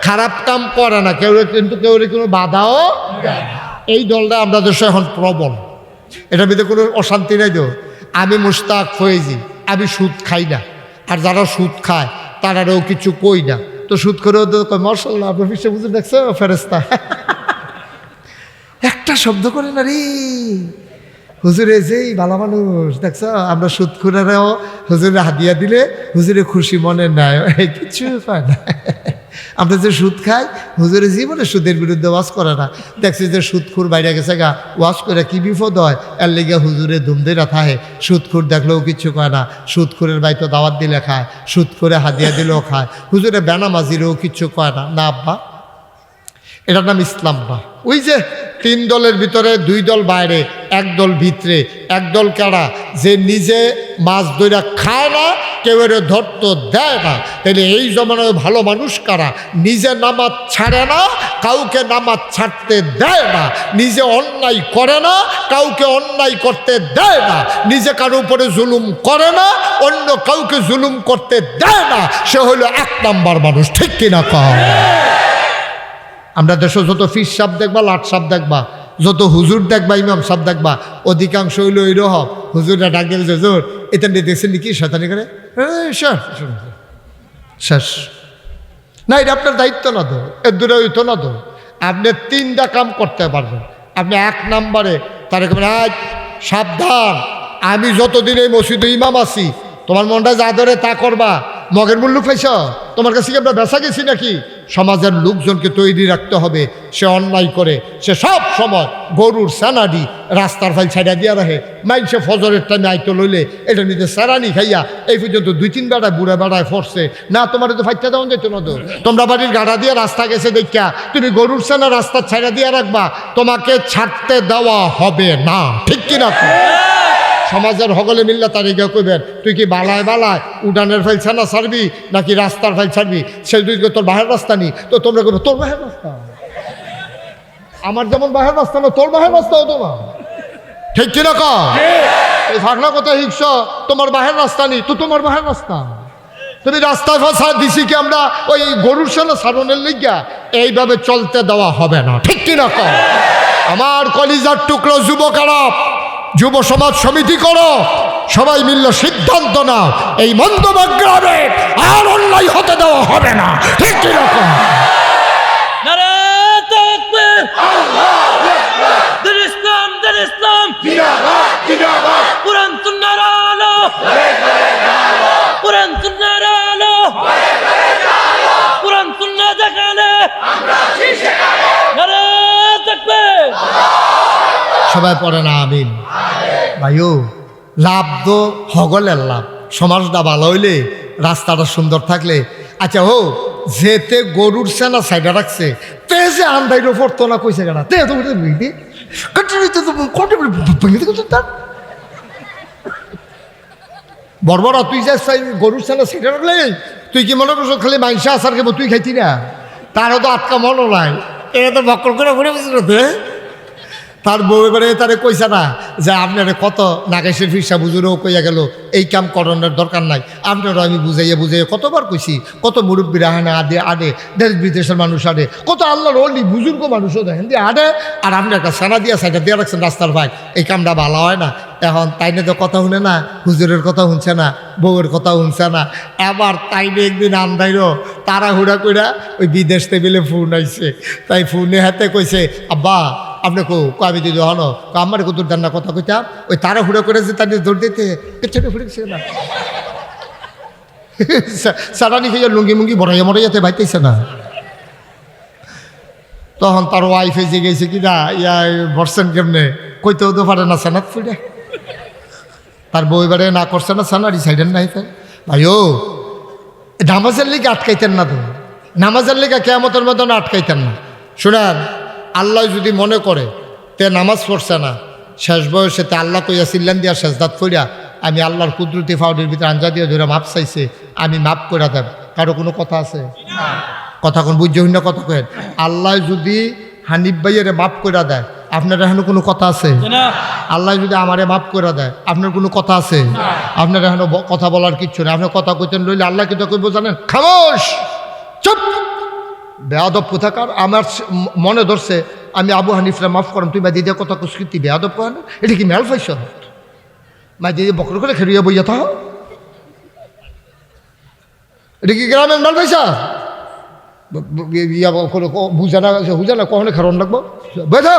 খারাপ কাম করে না, কেউ কিন্তু কেউ কোনো বাধাও দেয় না। এই দলটা আমরা দেশে এখন প্রবল। এটার ভিতরে কোনো অশান্তি নাই তো। আমি মুশতাক ফয়েজি, আমি সুদ খাই না, আর যারা সুদ খায় তারাও কিছু কই না। তো সুদ করেও তো কয় মাশাআল্লাহ আপনার পিছে বুঝে দেখছো ফেরেস্তা একটা শব্দ করে না রে হুজুরে, যেই ভালো মানুষ দেখছ। আমরা সুদ খুরেরাও হুজুরে হাদিয়া দিলে হুজুরে খুশি মনে নাই, কিছু পায় না। আমরা যে সুদ খাই, হুজুরে জীবনে সুদের বিরুদ্ধে ওয়াজ করে না। দেখছি যে সুদখুর বাইরে গেছে গা, ওয়াজ করে কি বিপদ হয়, এর লেগে হুজুরে ধুমধেরা থাকে। সুদখুর দেখলেও কিছু কয় না, সুদখুরের বাইতো দাওয়াত দিলে খায়, সুদ করে হাদিয়া দিলেও খায়, হুজুরে বেনামাজিরেও কিছু কয় না। না আব্বা, এটার নাম ইসলাম বা। ওই যে 3 দলের ভিতরে 2 দল বাইরে, 1 দল ভিতরে। 1 দল কারা? যে নিজে মাছ ধইরা খায় না, কেউ এর ধরতো দেয় না। তাহলে এই জমানায় ভালো মানুষ কারা? নিজে নামাজ ছাড়ে না, কাউকে নামাজ ছাড়তে দেয় না। নিজে অন্যায় করে না, কাউকে অন্যায় করতে দেয় না। নিজে কারো উপরে জুলুম করে না, অন্য কাউকে জুলুম করতে দেয় না। সে হলো 1 নাম্বার মানুষ। ঠিক কিনা কও? আমরা দেশে যত ফিস সাপ দেখবা, লাট সাপ দেখবা, যত হুজুর দেখবা, ইমাম সাপ দেখবা, অধিকাংশ হইল এইরকম। হুজুররা ডাক দিল যে হুজুর এটা নিয়ে দেখছেন নাকি শয়তানি করে, শেষ না। এটা আপনার দায়িত্ব না তো, এর দূরে হইতো না তো। আপনি 3টা কাম করতে পারবেন। আপনি 1 নম্বরে তার আজ সাবধান, আমি যতদিন এই মসজিদে ইমাম আছি, তোমার মনটা যা ধরে তা করবা। মগের মূল্য পাইছ? তোমার কাছে কি আমরা বেচা গেছি নাকি? সমাজের লোকজনকে তৈরি রাখতে হবে। সে অন্যায় করে, সে সব সময় গরুর সানাডি রাস্তার ফাইল ছাড়া দিয়া রাখে। মাইনসে ফজরের টাইমে আইতো লইলে এটা নিতে সারানি খাইয়া এই পর্যন্ত 2-3 বেড়ায় বুড়া বেড়ায় ফরছে না। তোমার তো ফাইটটা দেওয়া যেত না তো। তোমরা বাড়ির গাড়া দিয়ে রাস্তা গেছে দেখা তুমি গরুর সানা রাস্তা ছাড়া দিয়া রাখবা, তোমাকে ছাড়তে দেওয়া হবে না। ঠিক কিনা? সমাজের হগলে মিল্লা তারিখে কইবেন তুই কি বালায় বালায় উডানের ফাইল ছানা ছাড়বি নাকি রাস্তার ফাইল ছাড়বি? সে দুই তোর বাহের রাস্তা নি, তো তোমরা কইবে তোর বাহের রাস্তা। আমার যেমন বাহের রাস্তা না, তোর বাহের রাস্তা হতো না। ঠিক কিনা ক? এই ফাঁকনা কথা হিংস, তোমার বাহের রাস্তা নি, তো তোমার বাহের রাস্তা। তুমি রাস্তায় ফাঁসা দিছি কি আমরা ওই গরুর সানা সারণের লিগা? এইভাবে চলতে দেওয়া হবে না। ঠিক কিনা ক? আমার কলিজার টুকরো যুবকেরা, যুব সমাজ সমিতি করো, সবাই মিললে সিদ্ধান্ত নাও, এই মন্দবাগ গ্রামে আর অন্যায় হতে দেওয়া হবে না। ঠিক কিরকম? নারে তাকবীর, আল্লাহু আকবার, দিন ইসলাম, দিন ইসলাম, জিন্দাবাদ, জিন্দাবাদ, কুরআন সুন্নাহর আলো, কুরআন সুন্নাহর আলো, কুরআন সুন্নাহ দেখালে আমরা শীর্ষে কালে। নারে তাকবীর। সবাই পড়ে না আমিন। ভাইও, লাভ তো হগলের লাভ। সমাজটা ভালো হইলে, রাস্তাটা সুন্দর থাকলে। আচ্ছা ও যেতে গরুর সেনা সাইডে রাখছে, তে যে আন্দাইলো পড়তো না কইছে কেনা তে তো বুঝলি বর্বরা তুই যে গরুর সেনা সাইডে রাখলে, তুই কি মনে করছো খালি মাংসা আসার কেবল তুই খাইতি না? তারও তো আটকা মনও নাই, এটা তো বক্কর করে ঘুরে বুঝল। তার বউ এবারে তারে কইছে না যে আপনার কত নাগেশের ফিরসা বুঝুরেও কইয়া গেল এই কাম করণের দরকার নাই। আপনারও আমি বুঝাইয়া কতবার কইছি, কত মুরব্বীরা হানা আডে দেশ বিদেশের মানুষ আডে, কত আল্লাহর অলি বুজুর্গ মানুষও দেখেন দিয়ে আডে, আর আপনি একটা সানা দিয়া সাইডে দিয়ে রাখছেন রাস্তার ভাই, এই কামটা ভালো হয় না। এখন তাইনে তো কথা শুনে না, হুজুরের কথা শুনছে না, বউয়ের কথা শুনছে না। এবার তাইনে একদিন আন্দাইল তাড়াহুড়া কইরা ওই বিদেশ টেবিলে ফোন আইছে, তাই ফোনে হাতে কইছে আব্বা আপনি আমি দিদি হন আমার কত দান্না কথা কইতাম, ওই তাড়াহুড়া করে যে তার দৌড় দিতে পেছনে ফুটেছে না সারানি খেয়ে লুঙ্গি মুঙ্গি মরে যেতে ভাইতেছে না। তখন তার ওয়াইফে যে গেছে কি না ইয়া বর্ষেন কেমনে কইতেও তো পারে না সানাত ফুটে, তার বই বারে না করছে না সানারি সাইডের নাই। ভাইও নামাজের লিগে আটকাইতেন না, তো নামাজের লিগে কেয়ামতের মতো না আটকাইতেন না। শুনেন, আল্লাহ যদি মনে করে তে নামাজ পড়ছে না, শেষ বয়সে তে আল্লাহ কইয়া সিল্লান দিয়া শেষদাত কইরা আমি আল্লাহর কুদরতি ফাউডের ভিতরে আঞ্জা দিয়ে ধরে মাপ চাইছে, আমি মাপ করে দেব। কারো কোনো কথা আছে? কথা কোন বুঝ্য হইনা কথা কেন? আল্লাহ যদি হানিফ ভাইয়ের মাপ করে দেয়, আপনার এখনো কোনো কথা আছে? আল্লাহ যদি আমারে মাপ করে দেয়, আপনার কোনো কথা আছে? আপনার এখনো কথা বলার কিচ্ছু নেই। আপনার কথা কইতেন লইলে আল্লাহ কিন্তু কইব জানেন, খামোশ, চুপ, বেয়াদব কোথাকার। আমার মনে ধরছে আমি আবু হানিফরা মাফ করাম, তুই মা দিদি কথা কুস্কৃতি বেয়াদব করেন, এটা কি মেল ফাইস মা দিদি বকর করে খেলিয়ে বইয়া থাও, এটা কি গ্রামের মেল ফাইসা বুঝা না কখনো খারণ লাগবো বুঝা।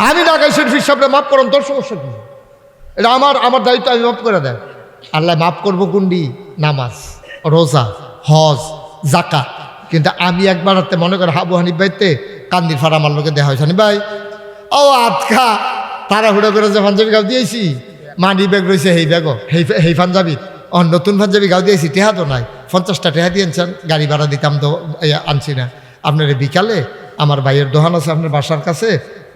আমি না গাইছেন ফির সাহেবরা মাফ করম, তোর সমস্যা কি? এটা আমার দায়িত্ব, আমি মাফ করে দেয়। আল্লাহ মাফ করবো কোনটি? নামাজ, রোজা, হজ, জাকাত। কিন্তু আমি একবার হাতে মনে করি আবু হানিফ ভাইতে কান্দির ফাড়া আমার লোকে দেওয়া হয়েছে, হানিফ ভাই ও আটকা তাড়াহুড়ো করে যে পাঞ্জাবি গাও দিয়েছি, মানি ব্যাগ রয়েছে সেই ব্যাগও সেই পাঞ্জাবি, নতুন পাঞ্জাবি গাও দিয়েছি, টেহা তো নাই, 50টা টেহা দিয়েছেন, গাড়ি ভাড়া দিতাম তো আনছি না। আপনার বিকালে আমার ভাইয়ের দোকান আছে আপনার বাসার কাছে,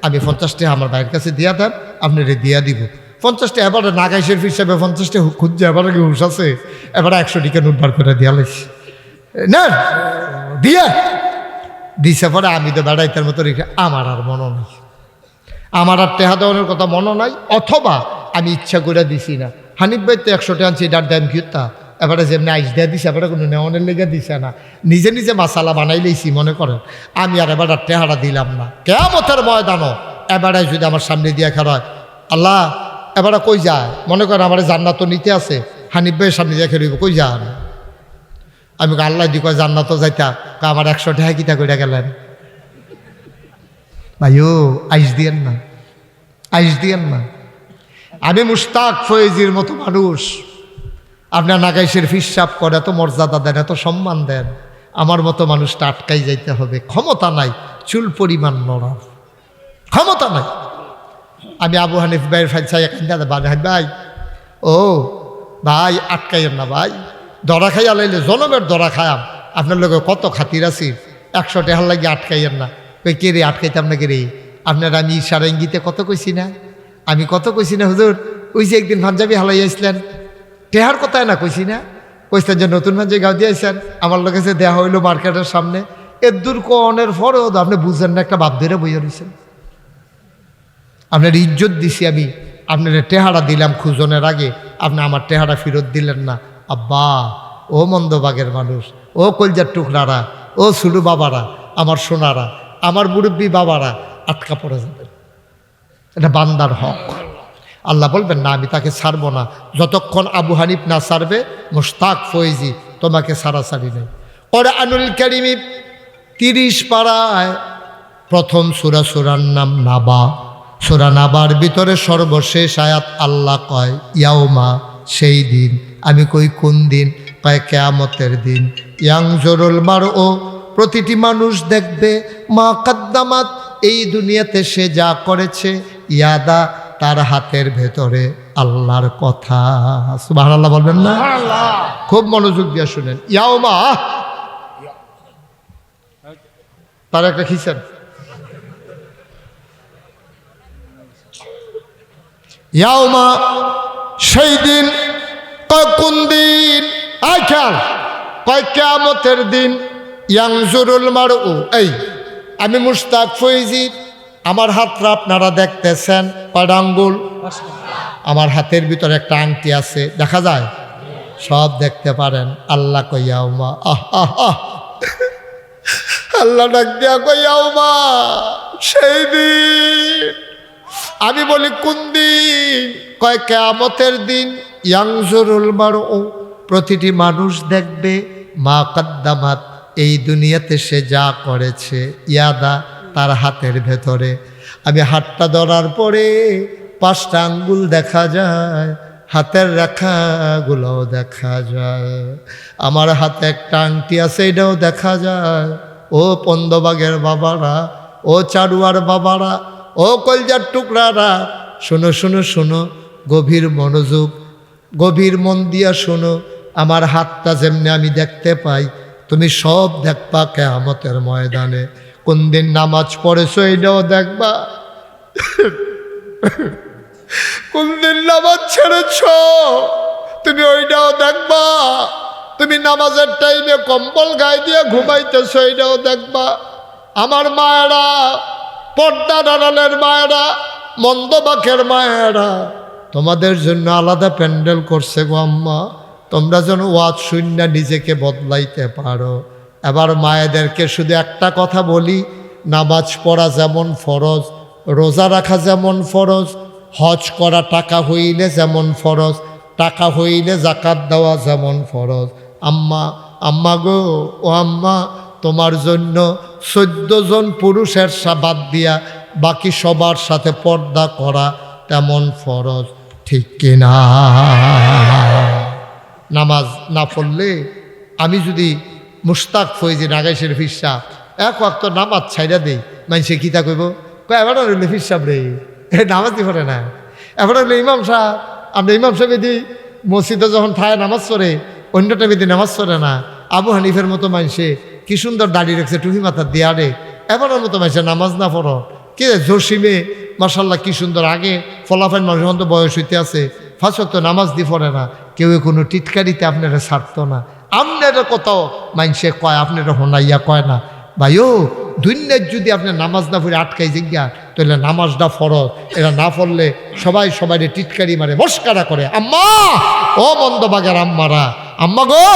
আমি 50 টাকা আমার ভাইয়ের কাছে দিয়া দেন, আপনার দিয়া দিব 50 টাকা। এবারে নাগাইশের হিসাবে 50 টাকা খুঁজছে, এবারে কি হুশ আছে? এবারে 100 টাকা নোট বার করে দিয়া লাইছি না দিয়া দিছে। পরে আমি তো বেড়াইতার মতো রেখে আমার আর মনে নাই, আমার আর টেহা দেওয়ানোর কথা মনে নাই, অথবা আমি ইচ্ছা করে দিছি না। হানিফ ভাই তো 100 টাকা আনছি, এটার দাম কিতা এবারে যেমনি আইস দেওয়া দিছে, এবারে কোনো নেওয়ানের লেগে দিছে না, নিজে নিজে মশালা বানাই লইছি মনে করেন। আমি আর এবার আর টেহারা দিলাম না। কিয়ামতের ময়দানও এবারে যদি আমার সামনে দিয়ে খেলায় আল্লাহ এবারে কই যায়, মনে করেন আমার জান্নাত নিতে আছে, হানিফ ভাইয়ের সামনে দিয়ে খেলব, কই যান? আমি আল্লাহ দি কয় জান্নাতও যাইতা, আমার 100 টাকা কিতা কইরা গেলেন? ভাইও আইস দিয়েন না, আইস দিয়েন না। আমি মুশতাক ফয়েজির মতো মানুষ, আপনার নাগাইশের ফিসাব করে এত মর্যাদা দেন, এত সম্মান দেন, আমার মতো মানুষটা আটকাই যাইতে হবে। ক্ষমতা নাই চুল পরিমাণ নড়ার, ক্ষমতা নাই। আমি আবু হানিফ ভাইয়ের ফাইসাই ভাই ও ভাই আটকাইয়েন না ভাই, দরা খাইয়া লাইলে জনমের দরা খায়াম, আপনার লোক কত খাতির আছি, 100 টাকার লাগে আটকাইয়েন না। ওই কে রে আটকাইতাম না কে রে? আপনার আমি ইশারা ইঙ্গিতে কত কইছি না, আমি কত কইছি না হুজুর? ওই যে একদিন পাঞ্জাবি হালাই আসলেন, টেহার কথায় না কইছি না, কইছেন যে নতুন পাঞ্জাবি গাও দিয়েছেন, আমার লোক এসে দেওয়া হইলো মার্কেটের সামনে, এর দূর কনের পরেও আপনি বুঝলেন না, একটা বাপ ধরে বইয়া রয়েছেন। আপনার ইজ্জত দিছি আমি, আপনার টেহারা দিলাম খুঁজনের আগে, আপনি আমার টেহারা ফেরত দিলেন না। আব্বা ও মন্দবাগের মানুষ, ও কলজার টুকরারা, ও সুলু বাবারা, আমার সোনারা, আমার মুরব্বী বাবারা, আটকা পড়ে যাবেন। এটা বান্দার হক। আল্লাহ বলবেন না, আমি তাকে ছাড়বো না যতক্ষণ আবু হানিফ না ছাড়বে মুশতাক ফৈজি তোমাকে ছাড়াছাড়ি নেই। কোরআনুল কারীমে 30 পারায় প্রথম সূরার নাম নাবা। সূরা নাবার ভিতরে সর্বশেষ আয়াত আল্লাহ কয় ইয়াউমা, সেই দিন। আমি কই কোন দিন? কয় কিয়ামতের দিন। ইয়াংজুরুল মারউ, প্রতিটি মানুষ দেখবে মা কাদ্দামাত, এই দুনিয়াতে সে যা করেছে, ইয়াদা, তার হাতের ভেতরে আল্লাহর কথা। সুবহানাল্লাহ বলবেন না? খুব মনোযোগ দিয়ে শুনেন। ইয়াউমা, তার একটা খিসেন। ইয়াউমা, সেই দিন। কয় কোন দিন? আইখাল কয় কিয়ামতের দিন। ইয়াংজুরুল মারউ, এই আমি মুশতাক ফৈজি, আমার হাতটা আপনারা দেখতেছেন, কয়টা আঙ্গুল? আমার হাতের ভিতরে একটা আংটি আছে, দেখা যায়? সব দেখতে পারেন। আল্লাহ কইয়াউমা, আহ আহ আহ, আল্লাহ ডাক দিয়া কইয়াউমা, সেই দিন। আমি বলি কোন দিন? কয় কিয়ামতের দিন। ইয়াংজুরুল মারউ, প্রতিটি মানুষ দেখবে মা কাদ্দামাত, এই দুনিয়াতে সে যা করেছে, ইয়াদা, তার হাতের ভেতরে। আমি হাতটা ধরার পরে 5টা আঙ্গুল দেখা যায়, হাতের রেখাগুলোও দেখা যায়। আমার হাতে একটা আংটি আছে, এটাও দেখা যায়। ও পন্দবাগের বাবারা, ও চারুয়ার বাবারা, ও কলজার টুকরারা, শোনো শোনো শোনো, গভীর মনোযোগ, গভীর মন দিয়া শোনো। আমার হাতটা যেমনি আমি দেখতে পাই, তুমি সব দেখবা কিয়ামতের ময়দানে। কোন দিন নামাজ পড়েছো এটাও দেখবা, কোন দিন নামাজ ছেড়েছ তুমি ওইটাও দেখবা, তুমি নামাজের টাইমে কম্বল গায়ে দিয়ে ঘুমাইতেছো এটাও দেখবা। আমার মায়েরা, পর্দার আড়ালের মায়েরা, মন্দবাকের মায়েরা, তোমাদের জন্য আলাদা প্যান্ডেল করছে গো আম্মা, তোমরা যেন ওয়াজ শূন্য নিজেকে বদলাইতে পারো। এবার মায়েদেরকে শুধু একটা কথা বলি, নামাজ পড়া যেমন ফরজ, রোজা রাখা যেমন ফরজ, হজ করা টাকা হইলে যেমন ফরজ, টাকা হইলে জাকাত দেওয়া যেমন ফরজ। আম্মা, আম্মা গো, ও আম্মা, তোমার জন্য 14 জন পুরুষের বাদ দিয়া বাকি সবার সাথে পর্দা করা তেমন ফরজ, ঠিক কিনা? নামাজ না পড়লে, আমি যদি মুশতাক ফৈজি নাগাই শরীফ সাহেব এক ওয়াক্ত নামাজ ছাইড়া দেই, মানুষে কিতা কইব? এবার রইল ফির সাহেব রে, নামাজ দি পড়ে না। এবার হইলো ইমাম সাহেব, আমরা ইমাম সাহেব দিই মসজিদে যখন থায় নামাজ পড়ে, অন্য টাইমে দিয়ে নামাজ পড়ে না। আবু হানিফের মতো মানুষে কি সুন্দর দাড়ি রাখছে, টুপি মাথার দিয়া রে, এবারের মতো মানুষের নামাজ না পড়ো। কে জসিমে মাশাল্লাহ কি সুন্দর, আগে ফলাফল মানুষ তো বয়স হইতে আছে, 5 ওয়াক্ত নামাজ দি পড়ে না। কেউ কোনো টিটকারিতে আপনারা ছাড়তো না। আপনারা কত মানুষে কয়, আপনারা হোনাইয়া কয় না ভাইও। দুনিয়ার যদি আপনি নামাজ না পড়ে আটকাই জিজ্ঞা, তাহলে নামাজটা ফরজ, এটা না পড়লে সবাই সবাই টিটকারি মারে, মস্কারা করে। আম্মা, ও মন্দবাগের আম্মারা, আম্মা গো,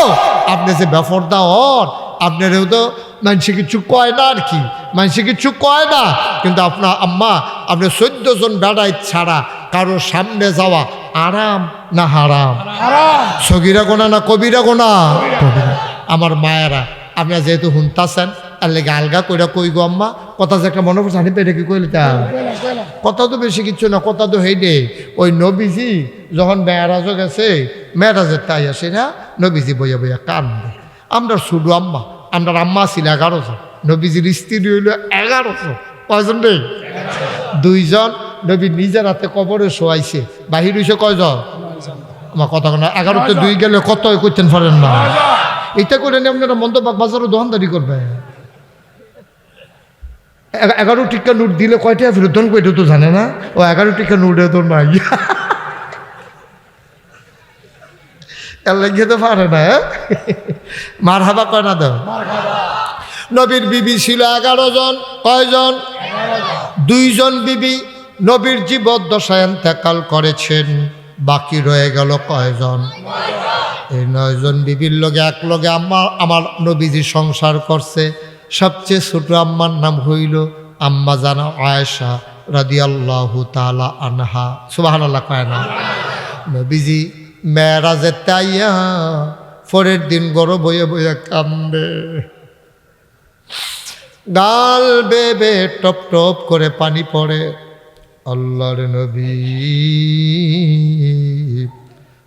আপনি যে বেফরদা হন, আপনারও তো মানুষে কিছু কয় না, আর কি মানুষে কিছু কয় না, কিন্তু আপনার আম্মা, আপনি 14 জন বেড়াই ছাড়া কারো সামনে যাওয়া আরাম না হারাম? সগিরা গোনা না কবিরা গোনা? কবিরা। আমার মায়েরা, আপনারা যেহেতু হুনতাছেন, আর লেগে আলগা কইরা কই গো আম্মা, কথা যে একটা মনে পড়ছে, হানি পেটে কি কইলে তা কথা তো বেশি কিছু না, কথা তো হেইডে ওই নবীজি যখন মেয়েরাজও গেছে, মেয়েরাজের তাই আসে না, নবীজি বইয়া বইয়া কান্দে। আমরা শুধু আম্মা, আমরা আম্মা ছিল 11 জন, নবীজির স্ত্রী হইল 11 জন। কয়জন রে? 2 জন। নবী নিজের হাতে কবরে শোয়াইছে, বাহির হইছে কয়জন? আমার কথা না, 11তে 2 গেলে কত করতেন পারেন না। এটা করে নিয়ে আপনারা মন্দবাগ বাজারও দোকানদারি করবে। 11 টিকা নোট দিলে কয়টা ফেরত দেন, কয়টা তো জানে না। ও 11 টিকা নোটে তো নাই, এর লেগে তো পারে না। মার হাবা কয় না দাও। নবীর বিবি ছিল 11 জন। কয়জন? 2 জন বিবি নবীর জীবদ্দশায় ইন্তেকাল করেছেন, বাকি রয়ে গেল কয়জন? এই 9 জন বিবির লগে এক লগে আম্মা আমার নবীজি সংসার করছে। সবচেয়ে ছোট আম্মার নাম হইল আম্মা জানা আয়েশা রাদিয়াল্লাহু তাআলা আনহা, সুবহানাল্লাহ কয় না? নবীজি মেরাজে তাইয়া পরের দিন গরো বয়ে বয়ে কান্দে, গাল বেবে টপ টপ করে পানি পড়ে। আল্লাহর নবী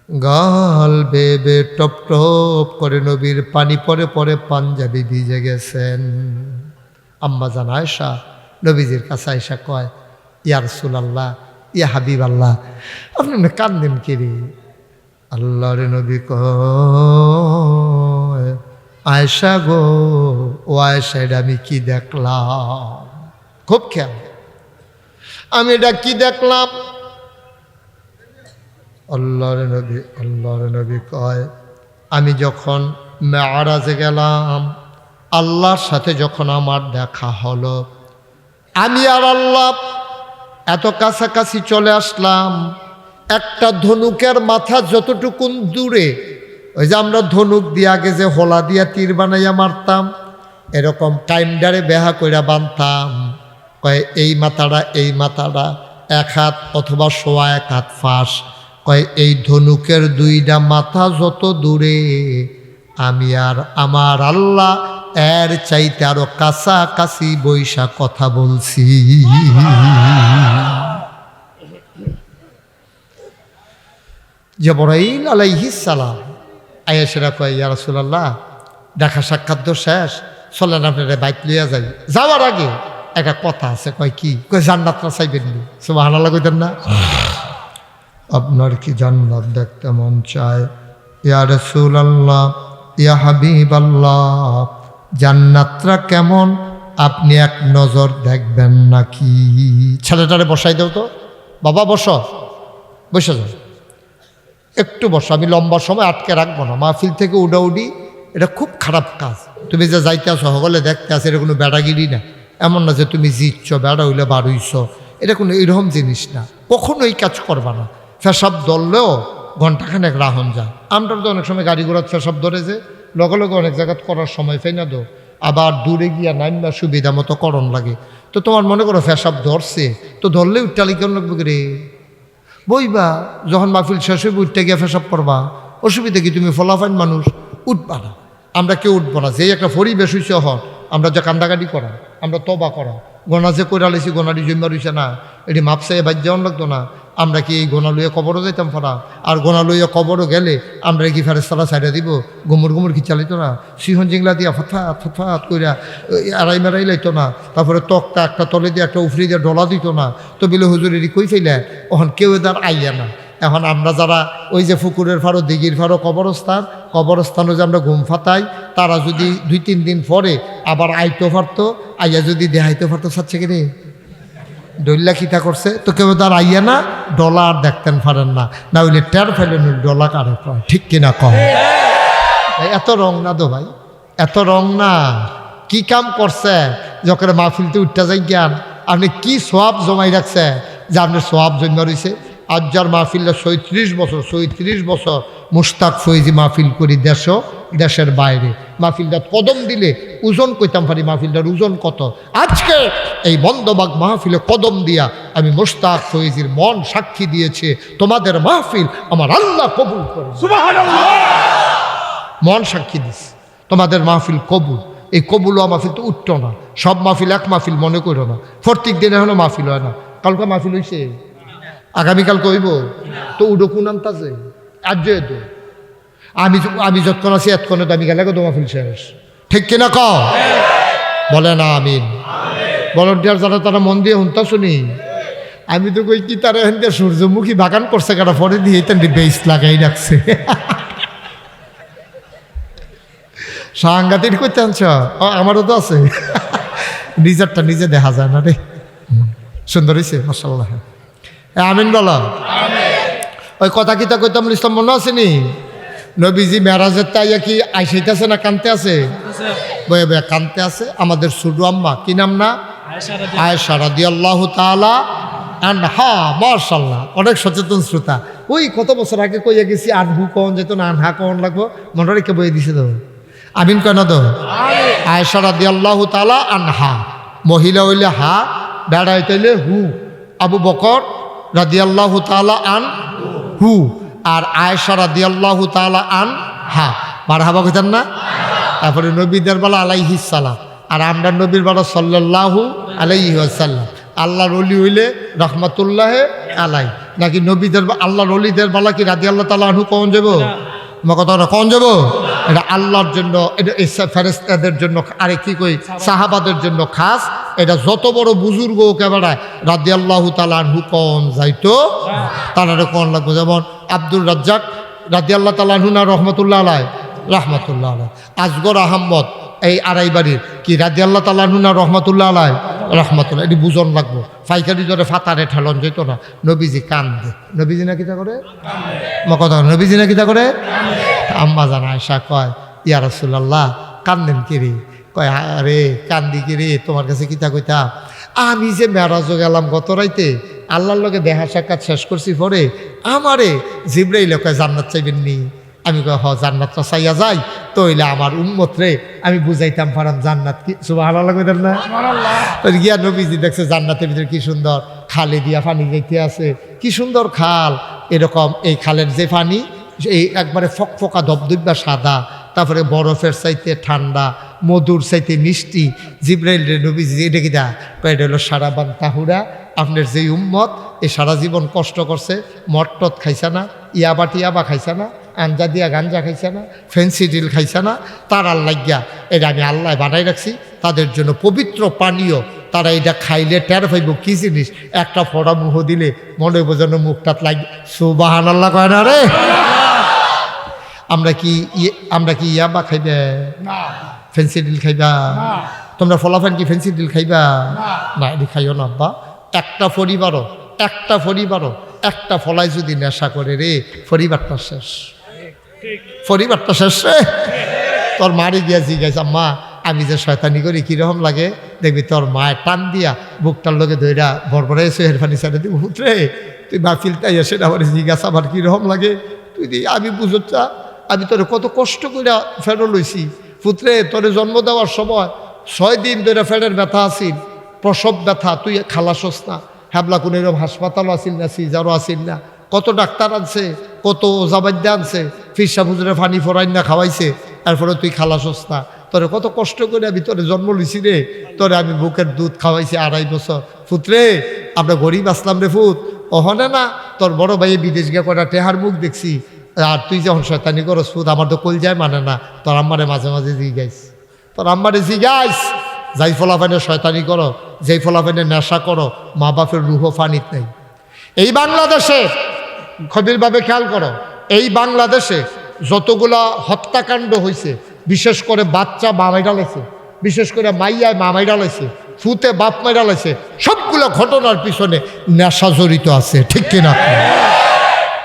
গাল বেবে টপ টপ করে নবীর পানি পরে পরে পাঞ্জাবি ভিজে গেছেন। আম্মা জান আয়েশা নবীজির কাছে আয়েশা কয়, ইয়া রাসূলুল্লাহ, ইয়া হাবিবাল্লাহ, আপনি কান্দেন কি রে? আল্লাহর নবী কয়, আয়েশা গো, ও আয়েশা, এটা আমি কি দেখলাম? খুব খেয়াল, আমি এটা কি দেখলাম? আল্লাহর নবী কয়, আমি যখন মেরাজে গেলাম, আল্লাহর সাথে যখন আমার দেখা হলো, আমি আর আল্লাহ এত কাছাকাছি চলে আসলাম, একটা ধনুকের মাথা যতটুকুন দূরে, ওই যে আমরা ধনুক দিয়ে আগে যে হোলা দিয়া তীর বানাইয়া মারতাম, এরকম কাইন্ডারে বেহা কইরা বানতাম। কয় এই মাথাটা 1 হাত অথবা 1.25 হাত ফাঁস। কয় এই ধনুকের 2টা মাথা যত দূরে, আমি আর আমার আল্লাহ এর চাইতে আরো কাছাকাছি বৈশা কথা বলছি। জিবরাইল আলাইহিস সালাম আয়েশা কয়, ইয়া রাসূলুল্লাহ, দেখা সাক্ষাৎ তো শেষ, চলেন আপনারা বাইক লইয়া যাই। যাওয়ার আগে একটা কথা আছে। কয় কি? কয় জান্নাতটা চাইবেন নি? সুবহানাল্লাহ কইতেন না? আপনার কি জান্নাত দেখতে মন চায়? ইয়া রাসূলুল্লাহ, ইয়া হাবিবাল্লাহ, জান্নাতটা কেমন আপনি এক নজর দেখবেন নাকি? ছেলেটারে বসাই দাও তো, বাবা বসো, বসে যাও, একটু বসো, আমি লম্বা সময় আটকে রাখবো না। মাহফিল থেকে উডাউডি এটা খুব খারাপ কাজ। তুমি যে যাইতে আসো, সকলে দেখতে আসো, এটা কোনো বেড়াগিরি না। এমন না যে তুমি জিতছ, বেড়া হইলে বাড়ইছ, এটা কোনো এরকম জিনিস না। কখনো এই কাজ করবা না। ফেসাব ধরলেও ঘন্টাখানেক রাহন যায়। আমরা তো অনেক সময় গাড়ি ঘোড়ার ফেসাব ধরে যে লগে লগে অনেক জায়গায় করার সময় ফাই না দো, আবার দূরে গিয়া নাইমা সুবিধা মতো করণ লাগে। তো তোমার মনে করো ফেসাব ধরছে, তো ধরলে উঠটালি কেমন লাগবে রে? বইবা, যখন মাহফিল শেষ হইব উঠতে গিয়া ফেসাব করবা, অসুবিধা কি? তুমি ফলাফাইন মানুষ, উঠবা না। আমরা কেউ উঠবো না। যেই একটা পরিবেশ হইছে হন, আমরা যে কান্দাকাটি করা, আমরা তবা করা, গোনা যে করে আলেছি, গোনাটি জমা রইছে না, এটি মাপসাইয়ে বাদ যাওয়ান লাগতো না। আমরা কি এই গোনা লইয়া কবরও যাইতাম ফারা? আর গোনা লইয়া কবরও গেলে আমরা কি ফেরেশতারা ছাইড়া দিব? গুমুর গুমুর কি চালিত না? সিহন জিংলা দিয়া ফতফাত ফতফাত কইরা আড়াই মেরাই লাইতো না। তারপরে তক্তা একটা তলে দিয়ে একটা উফরি দিয়ে ডলা দিত না। তো বিলে হুজুরেরই কই ফেলে ওখান কেউ এদার আইয়া না। এখন আমরা যারা ওই যে পুকুরের ফারো, দিঘির ফারো, কবরস্থানও যে আমরা ঘুম ফাতাই, তারা যদি 2-3 দিন পরে আবার আইতে পারতো, আইয়া যদি দেখাইতে পারতো, সাচ্ছে কি রে ডল্লা খিতা করছে, তো কেউ তার আইয়া না, ডলার দেখতেন পারেন না, না হইলে টের ফেলেন ডলা কারে কয়, ঠিক কিনা কম? এত রং না তো ভাই, এত রং না। কি কাম করছে যখন মাহফিলতে উঠতে যাই জ্ঞান, আপনি কি সোয়াব জমাই রাখছে যে আপনার সোয়াব জমা রয়েছে। আজ যার মাহফিলটা 37 বছর মুশতাক ফৈজি মাহফিল করি দেশের বাইরে। মাহফিলটা কদম দিলে ওজন কইতাম পারি, মাহফিলটার ওজন কত। আজকে এই বন্দবাগ মাহফিলে কদম দিয়া আমি মুশতাক ফৈজির মন সাক্ষী দিয়েছে, তোমাদের মাহফিল আমার আল্লাহ কবুল করে। মন সাক্ষী দিছে তোমাদের মাহফিল কবুল। এই কবুল মাহফিল তো উঠতো না, সব মাহফিল এক মাহফিল মনে করো না। প্রত্যেক দিন এখনো মাহফিল হয় না। কালকে মাহফিল হয়েছে, আগামীকাল কইব তো উডো কোন আনতাছে আজ তো আমি যতক্ষণ আছি এতক্ষণে তো আমি গেলে তো মাহফিল শেষ, ঠিক কিনা ক বলে না? আমিন। ভলান্টিয়ার যারা তারা মন দিয়ে শুনতা শুনি। আমি তো কই কি তারা এখান দিয়ে সূর্যমুখী বাগান করছে কাটা পরে দিয়ে তেন বেস লাগাই রাখছে। সাংঘাতিক করতে আনছ, আমারও তো আছে। নিজেরটা নিজে দেখা যায় না রে। সুন্দর হয়েছে মাশাআল্লাহ। আমিন বলো। ওই কথা কিতা কইতাম ইসলাম মনে আসেনি? নবীজি মেরাজের তাইয়া কি আইসাইতেছে না কানতে আছে? বয়ে বয়ে কানতে আছে। আমাদের ছোট আম্মা, কি নাম না? আয়েশা রাদিয়াল্লাহু তাআলা আনহা। মাশাআল্লাহ, অনেক সচেতন শ্রোতা। ওই কত বছর আগে কইয়া গেছি আনহু কন যেত না, আনহা কন লাগবো, মনে রেখে বয়ে দিছে তো। আমিন কেন তো? আয়েশা রাদিয়াল্লাহু তাআলা আনহা। মহিলা হইলে হা, বেড়া হইতে হইলে হু। আবু বকর রাদিয়াল্লাহু তাআলা আন হু আর আয়েশা রাদিয়াল্লাহু তাআলা আন হা মারহাবা কইতেন না? তারপরে নবীদের বেলা আলাইহিস সালাম, আর আমরা নবীর বেলা সাল্লাল্লাহু আলাইহি ওয়াসাল্লাম। আল্লাহর ওলি হইলে রহমাতুল্লাহে আলাই, নাকি নবীদের আল্লাহর ওলিদের বেলা কি রাদিয়াল্লাহু তাআলা আনহু কোন যাব? আমার কথা কোন যাব? এটা আল্লাহর জন্য, এটা ফেরেশতাদের জন্য, আরে কি কই সাহাবাদের জন্য খাস। এটা যত বড় বুজুর্গ কেবাড়ায় রাদিয়াল্লাহু তাআলা আনহু কোন যাইতো তারা কোন লাগবে। যেমন আব্দুর রাজ্জাক রাদিয়াল্লাহু তাআলা আনহু না রহমাতুল্লাহ আলাই, রহমাতুল্লাহ আলাই। আসগর আহমদ এই আড়াই বাড়ির কি রাদিয়াল্লাহু তাআলা আনহু না রহমাতুল্লাহ আলাই, রহমাতুল্লাহ। এটি বুঝন লাগবো, ফাইকারি ধরে ফাতারে ঠেলন যেত না। নবীজি কান্দে, নবীজি না কিতা করে কথা, নবীজি না কিতা করে। আম্মা জান আয়েশা কয়, ইয়া রাসূলুল্লাহ কান্দেন কিরে? কয় আরে কান্দি কিরে, তোমার কাছে কিতা কইতা, আমি যে মেরাজে গেলাম গত রাইতে, আল্লাহর লগে দেখা সাক্ষাৎ শেষ করছি, পরে আমারে জিবরাইল কয় জান্নাত চাইবেন নি? আমি কয় হ জান্নাতটা চাইয়া যাই, তো হইলে আমার উম্মত রে আমি বুঝাইতাম পারাম জান্নাত কি। সুবহানাল্লাহ কইতেন না? গিয়া নবীজি দেখছে জান্নাতের ভিতরে কি সুন্দর খালে দিয়া পানি যাইতে আছে, কি সুন্দর খাল। এরকম এই খালের যে পানি এই একবারে ফকফকা ধবধবা সাদা, তারপরে বরফের চাইতে ঠান্ডা, মধুর চাইতে মিষ্টি। জিবরাইল রে নবীজি এটা কিটা কয়, এটা হলো সারাবান তাহুরা, আপনার যেই উম্মত এই সারা জীবন কষ্ট করছে, মটটত খাইছে না, ইয়াবা টিয়াবা খাইছে না, আঞ্জা দিয়া গাঞ্জা খাইছে না, ফেন্সিডিল খাইছে না, তার আল্লাহ এটা আমি আল্লাহ বানাই রাখছি তাদের জন্য পবিত্র পানীয়। তারা এটা খাইলে টের পাইব কি জিনিস। একটা ফোড়া মুহ দিলে মনে বোঝানো মুখটাত লাগে। সুবহানাল্লাহ কয় না রে? আমরা কি ইয়াবা খাইবে না, ফেন্সিডিল খাইবা? তোমরা ফলাফান কি ফেন্সিডিল খাইবা না? এটি খাইও না আব্বা। একটা পরিবারও একটা ফলাই যদি নেশা করে রে, পরিবারটা শেষ, পরিবারটা শেষ রে। তোর মারি গিয়া জিজ্ঞাসা, আম্মা আমি যে শয়তানি করি কিরকম লাগে, দেখবি তোর মায়ের টান দিয়া বুকটার লোকে ধইরা বরবরাই সোহের ফানি সারে দিব। হুতরে তুই মাহফিলটা এসে আমার জিজ্ঞাসা আমার কীরকম লাগে, তুই দি আমি বুঝছা আমি তোরে কত কষ্ট করে ফেরো লইছি। পুত্রে তোরে জন্ম দেওয়ার সময় 6 দিন ধরে ফেরের ব্যথা আসিল, প্রসব ব্যথা, তুই খালাসস না। হ্যাবলা কোন এরকম হাসপাতালও আসিল না, সিজারও আসিল না, কত ডাক্তার আনছে, কত ওজাবাদ্যা আনছে, ফিরসা হুজুরে পানি ফরাইন না খাওয়াইছে, এরপরে তুই খালাসস না। তোরে কত কষ্ট করে আমি তোরে জন্ম লইছি রে, তোরে আমি বুকের দুধ খাওয়াইছি 2.5 বছর। পুত্রে আমরা গরিব আসলাম রে ফুত, ওহনে না তোর বড় ভাই বিদেশ গিয়ে কটা টেহার মুখ দেখছি, আর তুই যখন শয়তানি করস ফুত আমার তো কল যায় মানে না। তোর আম্মারে মাঝে মাঝে জিগাইস, তোর আম্মারে জিগাইস, যাই ফলাফাইনে শয়তানি করো, যেই ফলাফাইনে নেশা করো, মা বাপের রুহ ফানিত নেই। এই বাংলাদেশে গভীরভাবে খেয়াল করো, এই বাংলাদেশে যতগুলা হত্যাকাণ্ড হয়েছে, বিশেষ করে বাচ্চা মা মাইরা লাইছে, বিশেষ করে মাইয়ায় মা মাইরা লাইছে, ফুতে বাপ মাইরা লাইছে, সবগুলো ঘটনার পিছনে নেশা জড়িত আছে, ঠিক কিনা?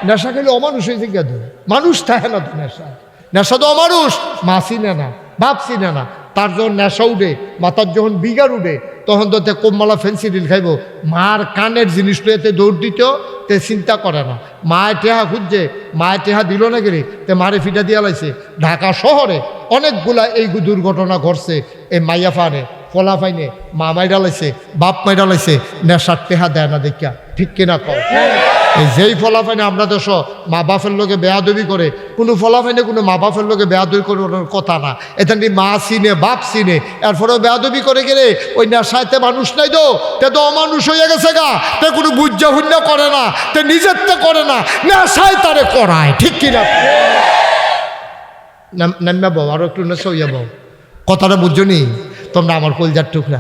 নেশা খেলে অমানুষ হয়েছে কেন? মানুষ থাকে না তো নেশা, নেশা তো অমানুষ। মা চিনে না, বাপ চিনে না, তার যখন নেশা উঠে, মাথার যখন বিগার উঠে, তখন তো তে কোমমালা ফেন্সিডিল খাইব, মার কানের জিনিসটা এতে দৌড় দিত, তে চিন্তা করে না। মায়ের টেহা খুঁজছে, মায়ের টেহা দিল না গেলে তে মারে ফিটা দিয়া লাইছে। ঢাকা শহরে অনেকগুলা এই দুর্ঘটনা ঘটছে, এই মাইয়া ফানে ফলা ফাইনে মা মাইরা লাইছে, বাপ মাইরা লাইছে, নেশার টেহা দেয় না দেখিয়া, ঠিক কিনা কর? এই যেই ফলাফাইনে আমরা দেশ মা বাপের লোকে বেয়াদবি করে, কোনো ফলাফাইনে কোনো মা বাপের লোকে বেয়াদবি করার কথা না। এটা মা চিনে বাপ চিনে, এরপরেও বেয়াদবি করে গেলে ওই নেশাইতে মানুষ নাই তো, তে তো অমানুষ হয়ে গেছে গা, তে কোনো বুঝা হুন্যা করে না, তে নিজের তে করে না, নেশায় তারে করায়, ঠিক কিনা? নাম্বা বউ আরো একটু নেশা হইয়া বউ, কথাটা বুঝছো নি? তোমরা আমার কলজার টুকরা,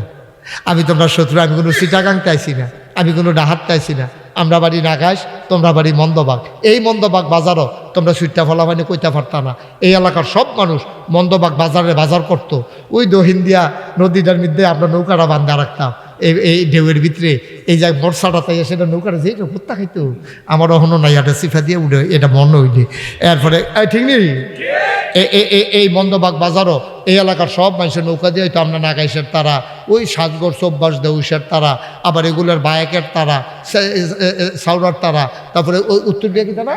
আমি তোমরা শত্রু, আমি কোনো সিটাগাং চাইছি না, আমি কোনো ডাহাত চাইছি না। আমরা বাড়ি নাগাইশ, তোমরা বাড়ি মন্দবাগ। এই মন্দবাগ বাজারও তোমরা সুইটটা ফলাফাইনে কইতে পারতা না। এই এলাকার সব মানুষ মন্দবাগ বাজারে বাজার করতো। ওই দহিন্দিয়া নদীটার মধ্যে আমরা নৌকাটা বান্ধা রাখতাম, এই ঢেউয়ের ভিতরে, এই যে বর্ষাটা তাই সেটা নৌকাটা যেই ভুত্তা খাইতো, আমার এখনও নাই, এটা সিফা দিয়ে উঠে, এটা মনে হইলে। এরপরে ঠিক নেই, এই মন্দবাগ বাজারও এই এলাকার সব মানুষের নৌকা দিয়ে হয়তো আমরা নাগাইশের তারা, ওই সাজগড় চব্বাস দেউসের তারা, আবার এগুলোর বায়াকের তারা, সাউরার তারা, তারপরে ওই উত্তর দিয়ে কি তারা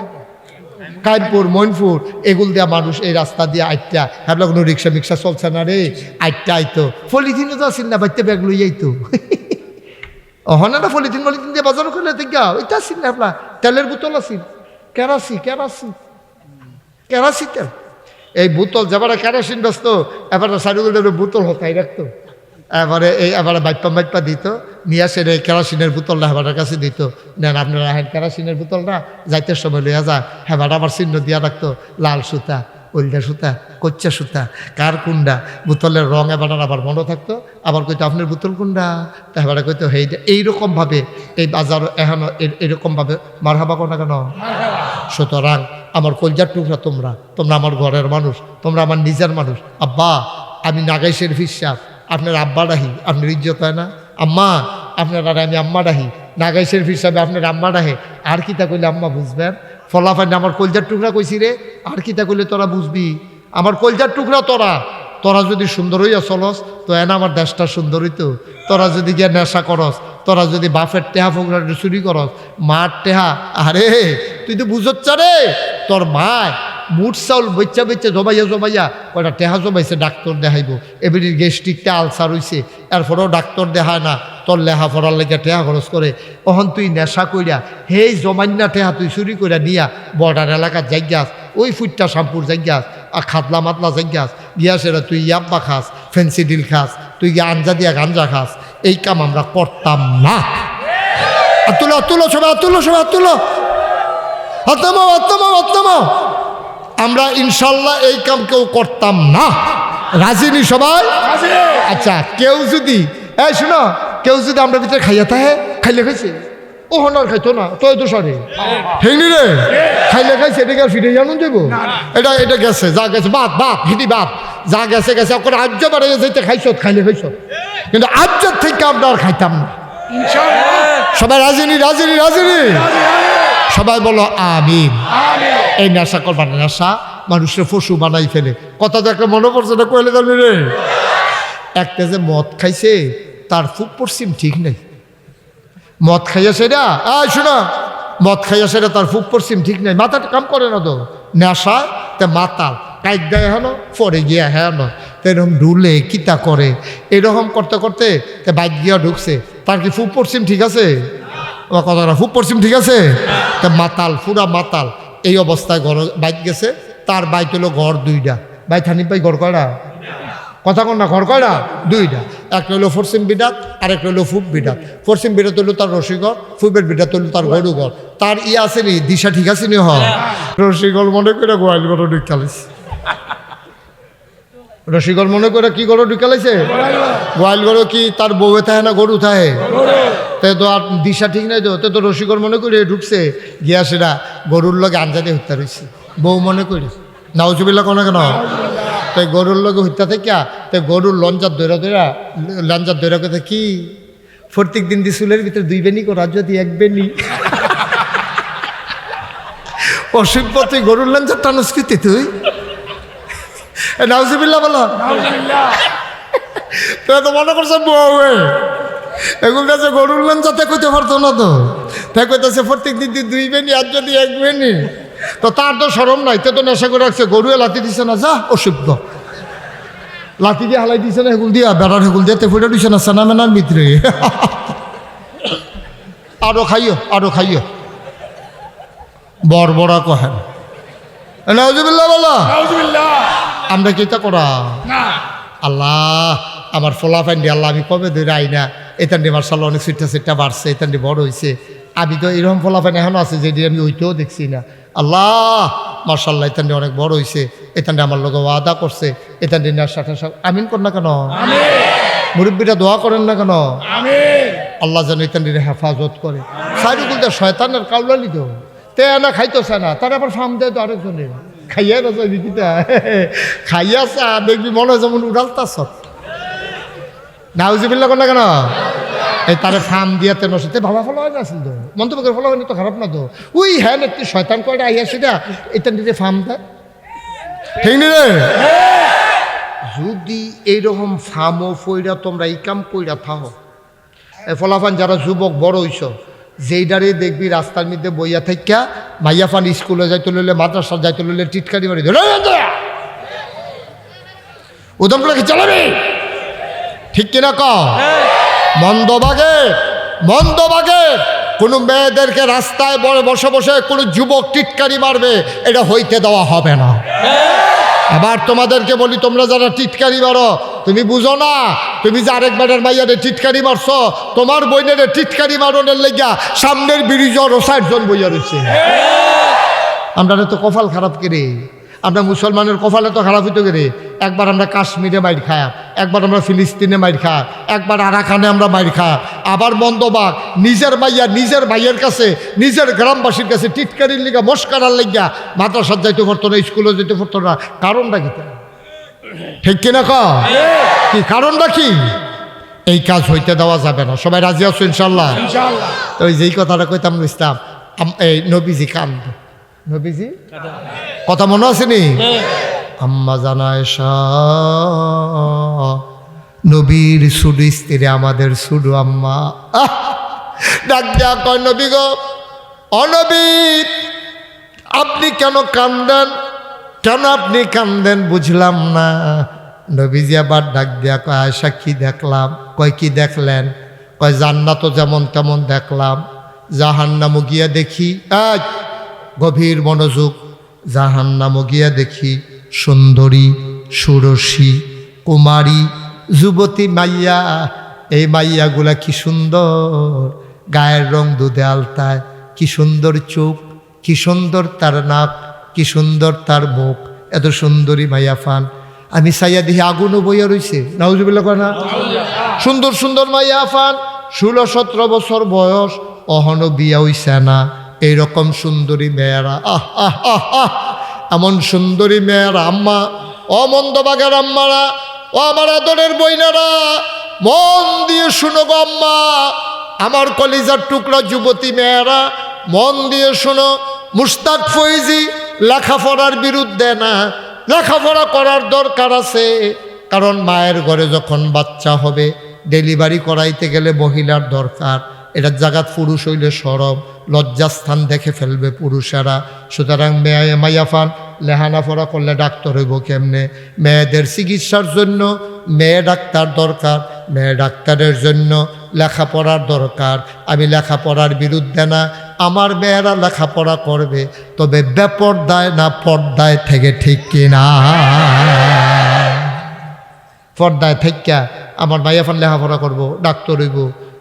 কাইনপুর মইনপুর, এগুল দিয়া মানুষ এই রাস্তা দিয়ে আইটা, হ্যাঁ কোনো রিক্সা মিক্সা চলছে না রে, আইটা আইতো, ফলিথিনও তো আসিল না, বাচ্চা ব্যাগ লই যাইতো। হনাটা পলিথিন দিয়ে বাজার করলে দেখা ওইটা আসিল না আপনার তেলের বোতল আসিল কেরাসি তেল এই বোতল যাবারা কেরাসিন ব্যস্ত এবারে সাইডগুলো বোতল হতাই রাখতো এবারে বাইপা দিত নিয়ে আসে এই কেরাসিনের বোতলটা হেবাটার কাছে দিত নেন আপনারা হেন কেরাসিনের বোতলটা যাইতে সময় লইয়া যায় হেবাটা আবার চিহ্ন দিয়া রাখতো লাল সুতা ওলদা সুতা কচ্চা সুতা কার কুন্ডা বোতলের রং এবারটার আবার মনে থাকতো আবার কইতো আপনার বোতল কুন্ডা তা এবারে কইতো হেইটা এইরকমভাবে এই বাজার এখনো এরকমভাবে মার হাবা কোনা কেন। সুতরাং আমার কলজার টুকরা তোমরা আমার ঘরের মানুষ, তোমরা আমার নিজের মানুষ। আব্বা আমি নাগাইশের ফিসাব, আপনার আব্বা ডাহি আপনার ইজ্জত হয় না। আম্মা আপনার আর আমি আম্মা ডাহি, নাগাইশের হিসাবে আপনার আম্মা ডাহে। আর কিতা কইলে আম্মা বুঝবেন? ফলাফান আমার কলজার টুকরা কইছি রে, আর কিতা কইলে তোরা বুঝবি? আমার কলজার টুকরা তোরা যদি সুন্দর হইয়া চলস তো এনা আমার দেশটা সুন্দর হইতো। তোরা যদি গিয়া নেশা করস, তোরা যদি বাপের টেহা ফোকরা চুরি করস, মার টেহা, আরে তুই তো বুঝচ্ছ রে তোর মায় মুঠ চাউল বেচা জমাইয়া কয়টা টেহা জমাইছে ডাক্তার দেখাইব, এবারে গ্যাস্ট্রিকটা আলসার হইছে, এরপরেও ডাক্তার দেখায় না, তোর লেহা পড়ার লেগে টেহা খরচ করে। ওহন তুই নেশা কইরা হেই জমান্না টেহা তুই চুরি কইরা নিয়া বর্ডার এলাকার জায়গাস, ওই ফুটটা শ্যাম্পুর জায়গাস আর খাতলা মাতলা জায়গাস গিয়া সেটা তুই ইয়াব্বা খাস, ফেন্সিডিল খাস, তুই গিয়া আঞ্জা দিয়া গাঞ্জা খাস। এই কাম আমরা করতাম না। তুলো সবাই আমরা ইনশাল্লাহ এই কাম কেউ করতাম না। রাজিনী সবাই? আচ্ছা কেউ যদি শোনো, কেউ যদি আমরা ভিতরে খাইয়া থাকে, খাইলে খাইছে ও হনার খাইতো না তো তো সরে হেংনি রে খাইলে খাইছে, এটাকে আর ফিরে জানুন যাবো? এটা গেছে যা গেছে বাপ হিদি বাপ যা গেছে ওখানে আজ্য বাড়ে যেতে খাইছ খাইলে খাইছ, কিন্তু আজ্যের থেকে আমরা আর খাইতাম না। সবাই রাজিনী সবাই বলো আমিন। এই নেশা করবার নেশা মানুষের পশু বানাই ফেলে। কথা তো একটা মনে পড়ছে না, কইলে জানি রে, একটা যে মদ খাইছে তার ফুক পশ্চিম ঠিক নেই। মদ খাইয়া সেটা শোনা, মদ খাইয়া সেটা তার ফুক পশ্চিম ঠিক নেই, মাথাটা কাম করে না তো। নেশা তে মাতাল কাইক দেয় হেন পরে গিয়া হেন তো এরকম ঢুলে কিতা করে, এরকম করতে করতে বাইক গিয়া ঢুকছে, তার কি ফুক পশ্চিম ঠিক আছে? কথাটা ফুক পশ্চিম ঠিক আছে? তা মাতাল পুরা মাতাল এই অবস্থায় ঘর বাইক গেছে, তার বাইক হলো ঘর দুইটা। ভাই থানিপ ভাই ঘর কয়টা? কথা কন না, ঘর কয়টা? দুইটা। একটা হলো পশ্চিম বিডাত আর একটা হলো ফুপ বিডাত। পশ্চিম বিডাত হলো তার রসিঘর, ফুপের বিডাত হলো তার গরু ঘর। তার আছে নি দিশা ঠিক আছে নি? রসিঘর মনে করে গোয়াল ঘর ঢুকালাইছে। রসিঘর মনে করে কি ঘর ঢুকালাইছে? গোয়াল ঘর কি তার বউয়ে থাকে না গরু থাকে? তো আর দিশা ঠিক নাই তো রসিকর মনে করে ঢুকছে গিয়া সেটা গরুর লগে আঞ্জা দিয়ে হত্যা রয়েছে। বউ মনে করি নাউজুবিল্লা কোনো কেন? তাই গরুর লগে হত্যা থেকে তাই গরুর লঞ্জার দৈরা কথা কি প্রত্যেক দিন চুলের ভিতরে 2 বেনি করা যদি 1 বেনি অসভ্য, তুই গরুর লঞ্জার টানস্কৃতি তুই নাউজুবিল্লা বলো। তো মনে করছে বউ এগুলো কাছে গরুর লান যাতে কইতে পারতো না তো, তাই কইতেছে প্রত্যেক দিন 2 বেনি আর যদি 1 বেনি, তো তার তো সরম নাই, তো নেশা করে রাখছে। গরুয়ে লাথি দিছে না, যা অসভ্য, লাথি দিয়ে হালাই দিছে না, হেগুল দিয়া বেড়ার হেগুল দিয়ে ফুটে দিছে না সানা মেনার ভিতরে। আরো খাইও বড়া কহেন নাউজুবিল্লাহ বলো। আমরা কি তা করা? আল্লাহ আমার ফলাফাইন দিয়ে আল্লাহ আমি কবে ধরে আই না, এতান্ডি মার্শাল্লাহ অনেক সিটটা বাড়ছে, এতান্ডি বড় হয়েছে। আমি তো এরকম ফলাফাইন এখনও আছে যেটি আমি ওইটাও দেখছি না। আল্লাহ মার্শাল্লাহ এতান্ডি অনেক বড় হয়েছে, এতান্ডি আমার লোক ওয়াদা করছে, এতান্ডি সাথে আমিন কর না কেন? মুরব্বীরা দোয়া করেন না কেন? আল্লাহ যেন এতান্ডির হেফাজত করে। সাইডুকুলতে শয়তানের কাউলালি তো তে না খাইতেছে না, তার আবার ফার্ম দেয় তো আরেকজনের খাইয়া না দিদিটা খাইয়া চা দেখবি মনে হয় যেমন উড়ালতাছ। নাউজুবিল্লাহ কোন না কেন? এই তারে ফার্ম দিয়াতে নসতে ভালো ফলো হয় না আসল তো, মন্তব্য করে ফলো হয়নি তো খারাপ না তো। ওই হ্যাঁ একটি শয়তান কয়টা আইয়া সেটা এটা দিতে ফার্ম দেয় ঠিক নি রে। যদি এইরকম ফার্মও ফইরা তোমরা এই কাম কইরা থাও, এই ফলাফান যারা যুবক বড় হইছ, যেইডারে দেখবি রাস্তার মধ্যে বইয়া থাকা মাইয়া ফান স্কুলে যাইতে লইলে মাদ্রাসা যাইতে লইলে টিটকারি বাড়ি ধরে উদম করে চালাবি, ঠিক কিনা ক? মন্দ বাগে মন্দভাগে কোনো মেয়েদেরকে রাস্তায় বসে বসে কোনো যুবক টিটকারি মারবে, এটা হইতে দেওয়া হবে না। আবার তোমাদেরকে বলি, তোমরা যারা টিটকারি মারো, তুমি বুঝো না, তুমি যে আরেকবারের মাইয়ারে টিটকারি মারছো, তোমার বইনের টিটকারি মারনের লেগা সামনের ব্রিজ আরো 60 জন বইয়া রয়েছে। আমরা তো কপাল খারাপ করে, আমরা মুসলমানের কপালে তো খারাপ হইতে গেলে, একবার আমরা কাশ্মীরে মাইর খায়, একবার আমরা ফিলিস্তিনে মাইর খায়, একবার আরাকানে আমরা মাইর খায়, আবার মন্দবাগ নিজের মাইয়া নিজের ভাইয়ের কাছে, নিজের গ্রামবাসীর কাছে টিটকারির লিগা মস্কারার লিগা মাদ্রাসার যাইতে পারতো না, স্কুলে যেতে পারতো না। কারণটা কি? ঠিক কিনা কি কারণটা কি? এই কাজ হইতে দেওয়া যাবে না। সবাই রাজি আছো ইনশাল্লাহ? তো ওই যেই কথাটা কইতাম ইসলাম, এই নবীজি কান্দ, নবীজি কথা মনে আসেনি? আম্মা জানায়শা নবীর সুডু স্ত্রী, আমাদের সুডু আম্মা ডাক দেয়া কয়, নবী গো, অনবী আপনি কেন কান্দেন? কেন আপনি কান্দেন বুঝলাম না। নবীজি আবার ডাক দেয়া কয়, আয়েশা কি দেখলাম? কয় কি দেখলেন? কয় জান্নাত যেমন তেমন দেখলাম, জাহান্নামও গিয়া দেখি। গভীর মনোযোগ, জাহান্নামও গিয়া দেখি সুন্দরী, সুরসী, কুমারী, যুবতী মাইয়া। এই মাইয়াগুলা কি সুন্দর, গায়ের রং দুধে আলতায়, কি সুন্দর চোখ, কি সুন্দর তার নাক, কি সুন্দর তার মুখ, এত সুন্দরী মাইয়া ফান। আমি চাইয়া দেখি আগুনও বইয়া রইছে, নাউজুবিল্লাহ কয় না? সুন্দর সুন্দর মাইয়া ফান, 16-17 বছর বয়স, অহনো বিয়া হইছে না। এইরকম সুন্দরী মেয়েরা, আহ আহ আহ আহ, এমন সুন্দরী মেয়েরা আম্মা, ও মন্দবাগের আম্মারা, ও আমার আদরের বইনারা, মন দিয়ে শুনো গো আম্মা, আমার কলিজার টুকরা যুবতী মেয়েরা, মন দিয়ে শোনো। মুশতাক ফৈজি লেখাপড়ার বিরুদ্ধে না, লেখাপড়া করার দরকার আছে। কারণ মায়ের ঘরে যখন বাচ্চা হবে, ডেলিভারি করাইতে গেলে মহিলার দরকার। এটার জায়গাত পুরুষ হইলে সরব, লজ্জাস্থান দেখে ফেলবে পুরুষেরা। সুতরাং মেয়ে মাইয়াফান লেহানা পড়া করলে ডাক্তার হইব কেমনে? মেয়েদের চিকিৎসার জন্য মেয়ে ডাক্তার দরকার, মেয়ে ডাক্তারের জন্য লেখাপড়ার দরকার। আমি লেখাপড়ার বিরুদ্ধে না, আমার মেয়েরা লেখাপড়া করবে, তবে বেপর্দায় না পর্দায় থেকে, ঠিক কিনা? পর্দায় থেকে আমার মাইয়াফান লেখাপড়া করব, ডাক্তার হইব,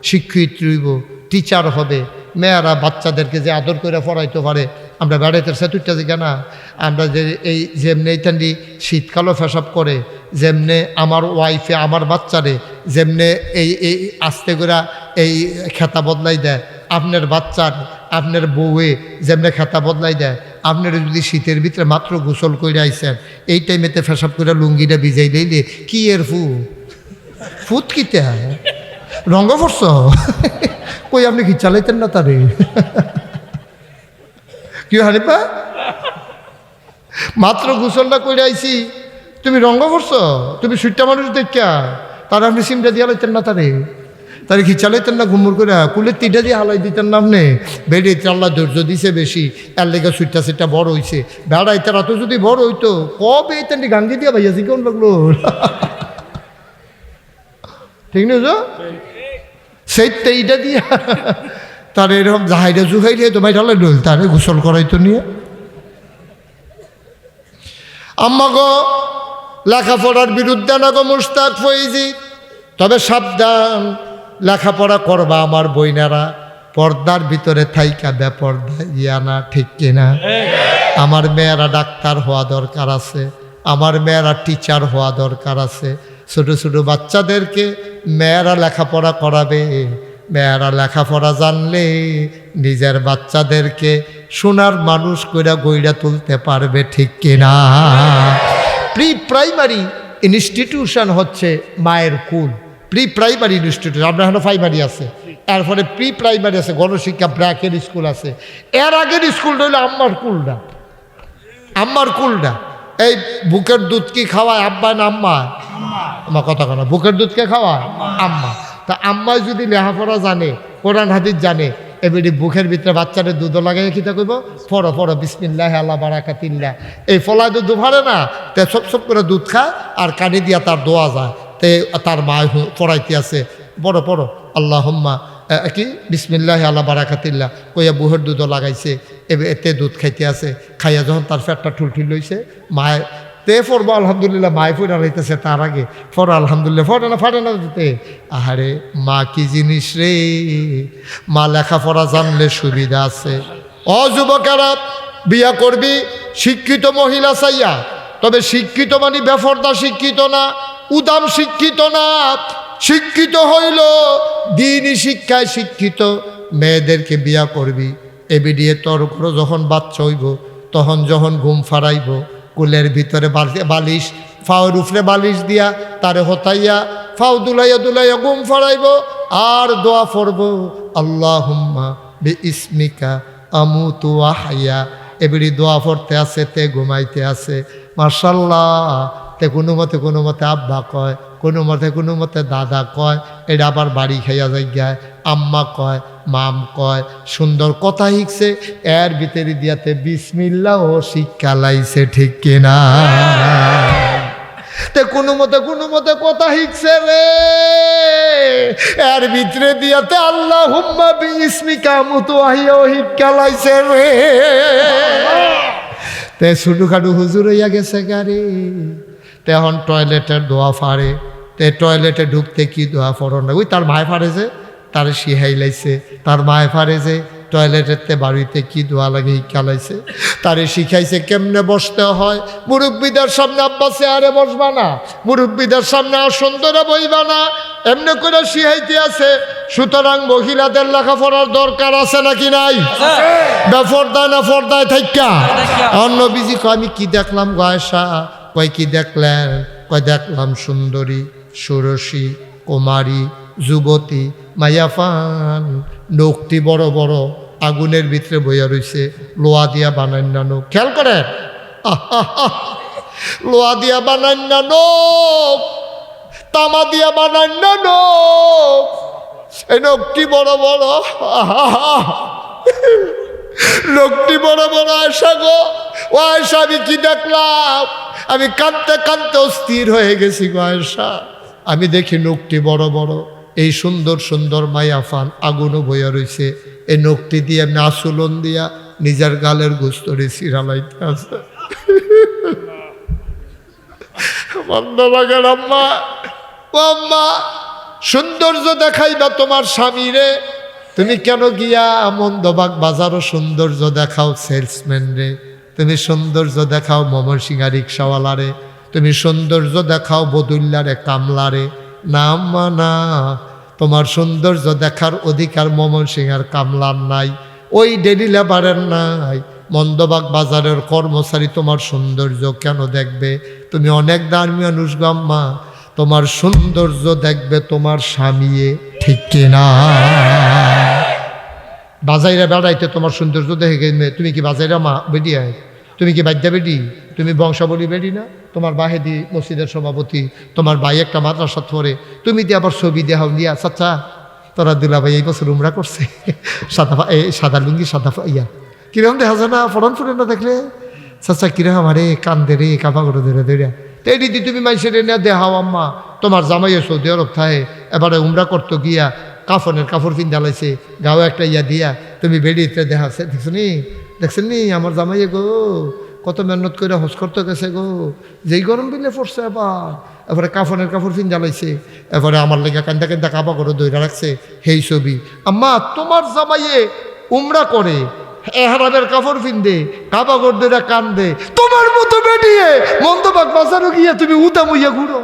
শিক্ষিত হইব, টিচার হবে। মেয়েরা বাচ্চাদেরকে যে আদর করে পড়াইতে পারে, আমরা বেড়াইতে সেতুরটা যে না, আমরা যে এই যেমনি এইটান্ডি শীতকালও ফেসাব করে, যেমনে আমার ওয়াইফে আমার বাচ্চারে যেমনে এই এই আস্তে করে এই খেতা বদলাই দেয়, আপনার বাচ্চার আপনার বউয়ে যেমনে খেতা বদলাই দেয়, আপনারা যদি শীতের ভিতরে মাত্র গোসল করে আইসেন, এই টাইমেতে ফেসাব করে লুঙ্গিটা ভিজাই দিলে কি এর ফুত কিতে হয় রঙ্গ পড়ছ কই, আপনি কি চালাইতেন না তারে? কি হারিপা, মাত্র গোসলটা করে আইছি, তুমি রঙ্গ করছো, তুমি সুইটটা মানুষ দেখা, তারা আপনি সিমটা দিয়ে হালাইতেন না তারে? তারে কি চালাইতেন না ঘুমুর করে? কুলের তিনটা দিয়ে হালাই দিতেন না আপনি? বেড়ে আল্লাহ ধৈর্য দিছে বেশি, এর লেগে সুইটটা সেটা বড় হয়েছে। বেড়াই তারা তো যদি বড় হইতো কবে এই তেনটি গাঙ্গি দিয়া ভাইয়াছি কেমন লাগলো? ঠিক না? সেইটা এইটা দিয়া তার এরকম জাহাইরা জুহাইলে তোমায় ঢালাই ডল, তারে গোসল করাইতো নিয়ে। আম্মা গো, লেখাপড়ার বিরুদ্ধে না গো মুশতাক ফৈজি, তবে সাবধান, লেখাপড়া করবা আমার বইনারা, পর্দার ভিতরে থাইকা বেপর্দা ইয়া না, ঠিক কিনা? আমার মেয়েরা ডাক্তার হওয়া দরকার আছে, আমার মেয়েরা টিচার হওয়া দরকার আছে। ছোট ছোট বাচ্চাদেরকে মেয়েরা লেখাপড়া করাবে। মেয়েরা লেখাপড়া জানলে নিজের বাচ্চাদেরকে সোনার মানুষ কইরা গইরা তুলতে পারবে, ঠিক কিনা? প্রি প্রাইমারি ইনস্টিটিউশন হচ্ছে মায়ের কুল। প্রি প্রাইমারি ইনস্টিটিউশন, আপনার এখানে প্রাইমারি আছে, এরপরে প্রি প্রাইমারি আছে, গণশিক্ষা ব্র্যাকের স্কুল আছে। এর আগের স্কুলটা হইলো আম্মার কুলটা। আম্মার কুলটা এই বুকের দুধ কি খাওয়ায়, আব্বা না আম্মা? আমার কথা কেন, বুকের দুধ কে খাওয়ায়? আম্মা। তা আম্মাই যদি লেখাপড়া জানে, কোরআন হাদিস জানে, এবারে বুকের ভিতরে বাচ্চাদের দুধও লাগাই কিতা কইব, পড়ো পড়ো বিসমিল্লাহ আল্লাহ বারাকাতিল্লাহ। এই ফলায় দুধ ভারে না, তে সব সব করে দুধ খায় আর কানে দিয়া তার দোয়া যায়। তে তার মা পড়াইতে আছে, পড়ো পড়ো আল্লাহুম্মা কি বিসমিল্লাহ আল্লাহ বারাকাতিল্লাহ কইয়া বুহের দুধও লাগাইছে, এতে দুধ খাইতে আছে। খাইয়া যখন তার পেটটা ঠুলঠুল লইছে, মায় তে ফরবো আলহামদুলিল্লাহ, মায় ফুরা লইতেছে তার আগে ফর আলহামদুলিল্লাহ, ফাটে না দিতে। আহারে মা কি জিনিস রে, মা লেখাপড়া জানলে সুবিধা আছে। অ যুবকেরা, বিয়া করবি শিক্ষিত মহিলা চাইয়া, তবে শিক্ষিত মানে বেফরদা শিক্ষিত না, উদাম শিক্ষিত না। শিক্ষিত হইল দিনই শিক্ষায় শিক্ষিত মেয়েদেরকে বিয়া করবি। এবিডিয়ে তোর উপর যখন বাচ্চা হইব, তখন যখন ঘুম ফারাইব, কুলের ভিতরে বালিশ, ফাওয়ের উপরে বালিশ দিয়া তারে হতাইয়া ফাও দুলাইয়া দুলাইয়া ঘুম ফারাইব, আর দোয়া পড়ব আল্লাহুম্মা বিইসমিকা আমুতু ওয়া আহইয়া। এবিডি দোয়া পড়তে আছে, তে ঘুমাইতে আছে। মাশাআল্লাহ, তে কোনো মতে আব্বা কয়, কোনো মতে দাদা কয়, এটা আবার বাড়ি খাইয়া যাইগায় আম্মা কয়, মাম কয়, সুন্দর কথা শিখছে। এর ভিতরে দিয়াতে বিসমিল্লাহ ও শিক্ষা লাইছে, ঠিক কিনা? তে কোনো মতে কথা শিখছে রে, এর ভিতরে দিয়াতে আল্লাহুম্মা বিইসমিকা আমুতু ওয়া আহইয়া ও শিক্ষা লাইছে রে। তে ছোটখাটো হুজুর হইয়া গেছে গাড়ি। তখন টয়লেটের দোয়া ফাড়ে, তে টয়লেটে ঢুকতে কি দোয়া ফড়ো না, ওই তার মায় ফাড়ে যে তার শিহাই লাইছে, তার মায় ফাড়ে যে টয়লেটের বাড়িতে কি দোয়া লাগে শিখালাইছে, তারে শিখাইছে কেমনে বসতে হয়। মুরব্বীদের সামনে আব্বা চেয়ারে বসবা না, মুরব্বীদের সামনে আসন ধরে বইবা না, এমনি করে শিখাইতে আছে। সুতরাং মহিলাদের লেখাপড়ার দরকার আছে নাকি নাই? বেফরদায় না ফর্দায় থাইকা? অন্য বিজি কয় আমি কি দেখলাম গো আয়েশা? কয় কি দেখলেন? কয় দেখলাম সুন্দরী, ষোড়শী, কুমারী, যুবতী, মায়াফান, নখটি বড় বড়, আগুনের ভিতরে বইয়া রইছে, লোহা দিয়া বানাই না নখ। খেয়াল করেন, লোহা দিয়া বানাই না নখ, তামা দিয়া বানাই না নখ, এই নখটি বড় বড়, লোকটি বড় বড়। আয়সা গো, ও আয়সা, আমি কি দেখলাম? আমি কাঁদতে কাঁদতে অস্থির হয়ে গেছি গো আয়সা। আমি দেখি নখটি বড় বড়, এই সুন্দর সুন্দর মায়াফান, আগুনও বইয়া রইছে, এই নখটি দিয়ে এমনি আচুলন দিয়া নিজের গালের গোস্তরে চিরালাইতে আছে। বন্ধবাগের আম্মা, ও আম্মা, সৌন্দর্য দেখাইবা তোমার স্বামীরে, তুমি কেন গিয়া মন্দবাগ বাজারও সৌন্দর্য দেখাও সেলসম্যান রে, তুমি সৌন্দর্য দেখাও ময়মনসিংহ রিক্সাওয়ালারে, তুমি সৌন্দর্য দেখাও বদুল্লারে, কামলারে। না মানা, তোমার সৌন্দর্য দেখার অধিকার ময়মনসিংহের কামলার নাই, ওই ডেলি লেবারের নাই, মন্দবাগ বাজারের কর্মচারী তোমার সৌন্দর্য কেন দেখবে? তুমি অনেক দামি মানুষ গাম্মা, তোমার সৌন্দর্য দেখবে তোমার স্বামীয়ে, ঠিক কিনা? বাজাইরা বেড়াইতে তোমার সৌন্দর্য দেখে গেলে তুমি কি বাজাইরা মা বেডি আয়? তুমি কি বাদ্যা বেডি? তুমি বংশাবলী বেডি না? তোমার বাহেদি মসজিদের সভাপতি, তোমার ভাই একটা মাদ্রাসা পড়ে, তুমি দিয়ে আবার ছবি দেখাও নিয়া, চাচা তোরা দুলা ভাই এই বছর উমরা করছে, সাদা লুঙ্গি সাদা ইয়া, কিরকম দেখা যায় না? ফরন ফুরে না দেখলে চাচা কিরকম, আরে কান্দে রে, কাপা করে ধরে ধরে। তো এই দিদি তুমি মাইসের না দেখাও আম্মা, তোমার জামাইয়ে সৌদি আরব থাকে, এবারে উমরা করতো গিয়া কাফনের কাপড় পিন জ্বালাইছে, গাও একটা ইয়া দিয়া, তুমি বেরিয়ে দেখাচ্ছে, দেখছেন নি আমার জামাইয়ে গো কত মেহনত করে হজ করতে গেছে গো, যেই গরম বিলে পড়ছে, এবারে কাফনের কাপড় পিন জ্বালাইছে, এবারে আমার লেগে কান্দা কান্দা কাপা করে দইরা রাখছে, সেই ছবি। আম্মা তোমার জামাইয়ে উমরা করে, এহরামের কাপড় পিন্দে, কাপা করে দইরা কান্দে, তোমার মতো বেরিয়ে মন্দবাগ বাজারও গিয়ে তুমি উদাম হইয়া ঘুরো।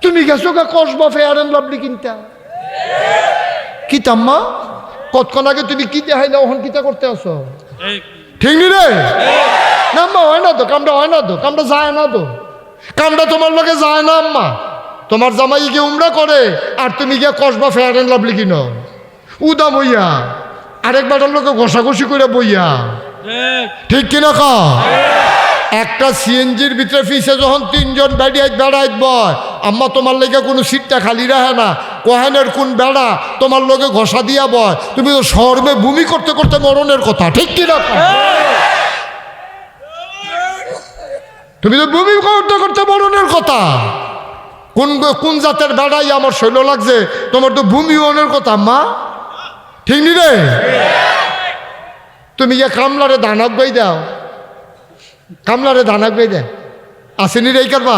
তুমি গেছো গা কসবা ফেয়ার এন্ড লাভলি কিনতা, কি তাম্মা কতক্ষণ আগে তুমি কি দেখাই না, ওখান কিতা করতে আসো? ঠিক নি রে? না আম্মা, হয় না তো কামটা, হয় না তো কামটা, যায় না তো কামটা, তোমার লোকে যায় না আম্মা। তোমার জামাই গিয়ে উমরা করে আর তুমি গিয়ে কসবা ফেয়ার এন্ড লাভলি কিনো উদাম হইয়া, আরেকবার লোকে ঘষাঘষি করে বইয়া, ঠিক কিনা কা? একটা সিএনজির ভিতরে ফিসে যখন তিনজন বেড়াইত বয়, আম্মা তোমার লেগে কোনো সিটটা খালি রাখে না, কোহেনের কোন বেড়া তোমার লগে ঘষা দিয়া বয়, তুমি তো শহরে ভূমি করতে করতে মরণের কথা, ঠিক কিনা? তুমি তো ভূমি করতে করতে মরণের কথা। কোন কোন জাতের বেড়াই আমার শৈল লাগছে, তোমার তো ভূমি ওনের কথা মা, ঠিক নি রে? তুমি গিয়ে কামলারে দানাক বই দাও, কামলারে দানাক বই দেয়, আসেনি রে কারবা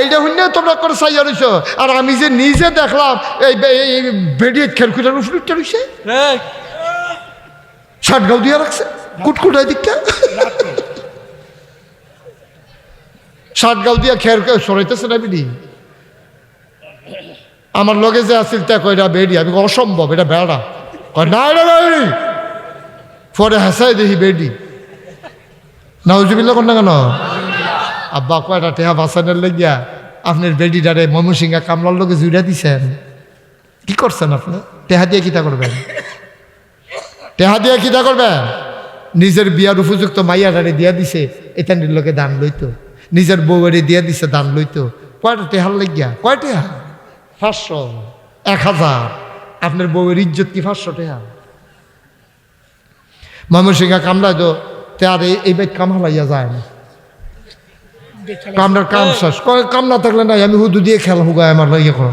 এইটা শুনে তোমরা করে চাইয়া রইছ। আর আমি যে নিজে দেখলাম এই বেডিয়ে খেলকুটার উঠতে রইছে, ষাটগাঁও দিয়ে রাখছে কুটকুটাই দীক্ষা, ষাটগাঁও দিয়া খের সরাইতেছে না বিডি। আমার লগে যে আসিল তা কয়টা বেডি, আমি অসম্ভব, এটা বেড়া কয় না এটা বেডি, পরে হাসাই দেখি বেডি। নাউজুবিল্লাহ কোন না কেন? আব্বা কয়টা টেহা বাঁচানোর লেগিয়া আপনার বেডিটারে ময়মনসিংহা কামলার লোকে জুড়ে দিছেন, কি করছেন আপনি? টেহা দিয়ে কিতা করবেন? টেহা দিয়ে কিতা করবেন? নিজের বিয়ার উপযুক্ত মাইয়াটারে দিয়া দিছে, এটানির লোকে দান লইতো, নিজের বউয়েরে দিয়া দিছে দান লইতো। কয়টা টেহার লেগিয়া? কয় টেহা? 500, 1000। আপনার বউয়ের ইজ্জত কি 500 টেহা? ময়মনসিংহা কামলায় তো আর এই বাইক কাম হালাইয়া যায় না, কামনার কাম শেষ। কাম না থাকলে নাই, আমি হুদু দিয়ে খেলা হুগায় আমার ইয়ে করো।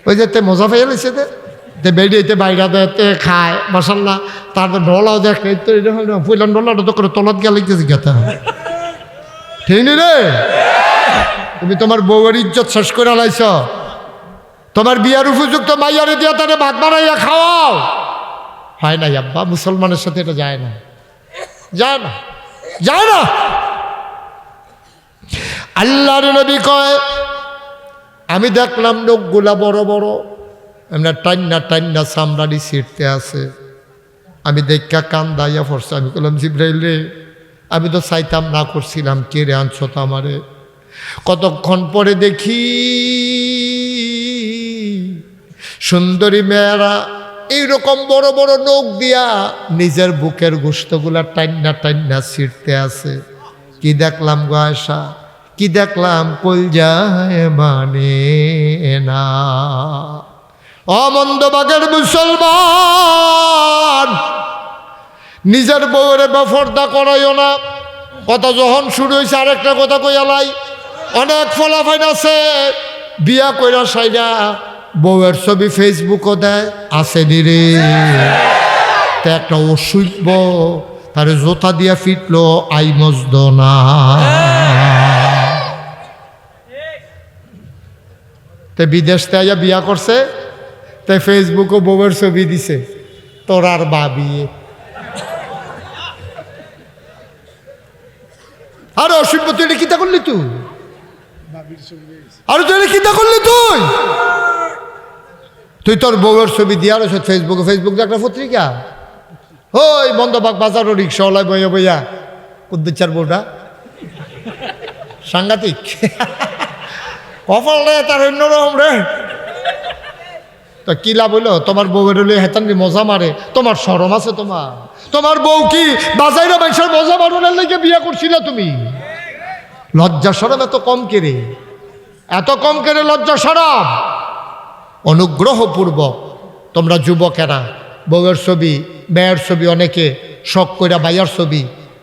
ওই যে তে মজা পেয়ে লেছে তে বেরিয়েতে বাইরা দেয়, তে খায় মাসাল্লাহ, তারপর ডলাও দেখে তো পইলাম ডলাটা তো করে তলত গিয়ে লিখতেছি গেতে, ঠিক নি রে? তুমি তোমার বউয়ের ইজ্জত শেষ করে লাইছ, তোমার বিয়ার উপযুক্ত মাইয়ারে দিয়া তারে ভাত বানাইয়া খাওয়াও। হয় নাই আব্বা, মুসলমানের সাথে এটা যায় না, যায় না, যায় না। আল্লাহর নবী কয়, আমি দেখলাম লোকগুলা বড় বড় এমনি টান্না টান্না চামড়ানি ছিটতে আছে। আমি দেখা কান্দাইয়া পড়ছে। আমি বললাম জিব্রাইল রে, আমি তো চাইতাম না করছিলাম, কে রে আনছ তো আমারে। কতক্ষণ পরে দেখি সুন্দরী মেয়েরা এইরকম বড় বড় নখ দিয়া নিজের বুকের গোস্তগুলা টান্না টান্না ছিটতে আছে। কি দেখলাম গো আয়সা, কি দেখলাম? কলজায় মানে না। অমন্দবাগের মুসলমান, নিজের বউরে বেপরদা করাইও না। কথা যখন শুরু হয়েছে আরেকটা কথা কইয়ালাই, অনেক ফলাফাইন আছে বিয়া কইরা সাইরা বউয়ের ছবি ফেসবুকও দেয়, আসেনি রে? তা একটা অসুইব তারে জোতা দিয়া ফিটলো, আই মজদ না। তে বিদেশ থেকে বিয়া করছে, তাই ফেসবুকও বউয়ের ছবি দিছে, তোর আর বাবি। আরে অসুবিধা, তুই এটা কিতা করলি? তুই আরে তুই এটা কিতা করলি? তুই তোর বউয়ের ছবি দিয়া রয়েছে ফেসবুকে। ফেসবুক একটা পত্রিকা, ওই বন্দবাগ বাজার রিক্সাওয়ালায় বইয়া বইয়া কুদ্দুচার বউটা সাংঘাতিক কপাল রে তার অন্যরকম রে। তো কি লাভ হইলো? তোমার বউয়ের হলে হেতানি মজা মারে, তোমার শরম আছে? তোমার বউ কি বাজাইরা মানুষের মজা মারুনের লেগে বিয়ে করছিল? তুমি লজ্জা শরম এত কম কেড়ে, এত কম কেড়ে লজ্জা শরম? অনুগ্রহপূর্বক তোমরা যুবকেরা বউয়ের ছবি, মেয়ের ছবি, অনেকে শখ কইরা বাইয়ার ছবি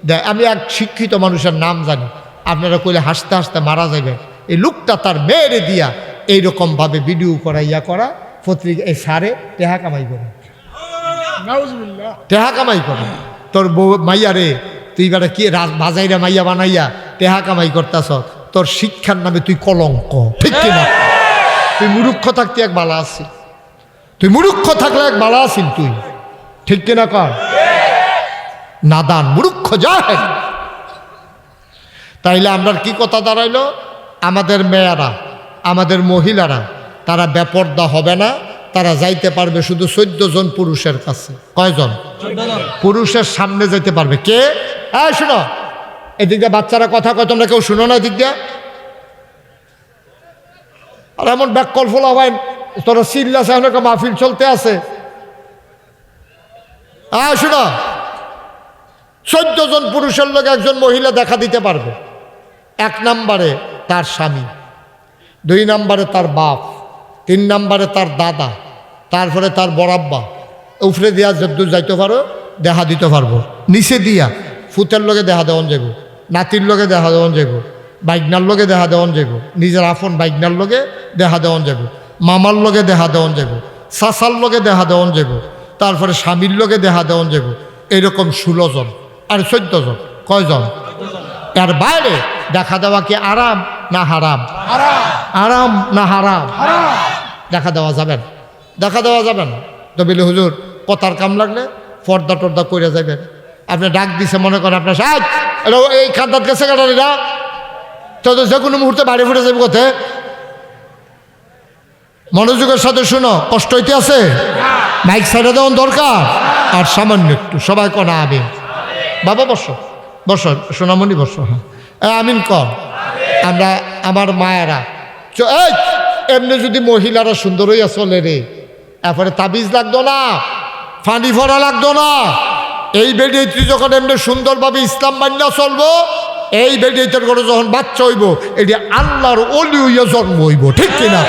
দেয়। আমি এক শিক্ষিত মানুষের নাম জানি, আপনারা কইলে হাসতে হাসতে মারা যাবে। এই লোকটা তার মেয়েরে দিয়া এইরকমভাবে ভিডিও করা ইয়া করা পত্রিকা, এই সারে টেহা কামাই করে, টেহা কামাই করে। তোর বউ মাইয়া রে, তুই বেটা কি বাজাইরা মাইয়া বানাইয়া টেহা কামাই করতেছ, তোর শিক্ষার নামে তুই কলঙ্ক, ঠিক কিনা? তুই মূর্খ থাকতে এক বালা আছিস, তুই মূর্খ থাকলে এক বালা আছিস তুই, ঠিক কিনা কর? নাদান মূর্খ যায়। তাইলে আমরা কি কথা দাঁড়াইলো? আমাদের মেয়েরা, আমাদের মহিলারা, তারা বেপর্দা হবে না, তারা যাইতে পারবে শুধু 14 জন পুরুষের কাছে। কয়জন? পুরুষের সামনে যাইতে পারবে। কে? হ্যাঁ শুনো, এদিক দিয়ে বাচ্চারা কথা কয়, তোমরা কেউ শুনো না এদিক দিয়ে? আর এমন ব্যাককল ফোলা হয়, তোরা চিল্লা সাহেব মাহফিল চলতে আছে। হ্যাঁ শুনো, 14 জন পুরুষের লোক একজন মহিলা দেখা দিতে পারবে। 1 নম্বরে তার স্বামী, 2 নম্বরে তার বাপ, 3 নম্বরে তার দাদা, তারপরে তার বড়াব্বা। উপরে দিয়া যদ্দূর যাইতে পারো দেখা দিতে পারবো, নিচে দিয়া ফুতের লোকে দেখা দেওয়ান যাব, নাতির লোকে দেখা দেওয়ান যাব, বাইকনার লগে দেখা দেওয়ান যাব, নিজের আপন বাইকনার লগে দেখা দেওয়ান যাব, মামার লগে দেখা দেওয়ান যাব, চাচার লগে দেখা দেওয়ান যাব, তারপরে স্বামীর লগে দেখা দেওয়ান যাব, এইরকম 16 জন আর 14 জন। কয়জন? এর বাইরে দেখা দেওয়া কি আরাম না হারাম? আরাম না হারাম? দেখা দেওয়া যাবেন, দেখা দেওয়া যাবেন। তো বলে হুজুর কথার কাম লাগলে পর্দা টর্দা করে যাবেন। আপনি ডাক দিছে মনে করেন আপনার সাজ এই খাদ্যাত গেছে কাটারিরা, তো যে কোনো মুহূর্তে বাড়ি ফুটে যাবে কোথায়। মনোযোগের সাথে শুনো, কষ্ট হইতে আছে, মাইক সাইডে দেওয়ার দরকার। আর সামান্য একটু সবাই কনা আমিন। বাবা বসো, বসো সোনামণি বসো। হ্যাঁ আমিন কর। আমরা আমার মায়েরা এই এমনি যদি মহিলারা সুন্দর হইয়া চলে রে, এরপরে তাবিজ লাগতো না, ফানি ফরা লাগতো না। এই বেডিয়েত্রী যখন এমনি সুন্দরভাবে ইসলাম মান্যা চলবো, এই বেডিয়েত্রের করে যখন বাচ্চা হইব, এটি আল্লাহর ওলি হইয়া জন্ম হইব, ঠিক কিনা?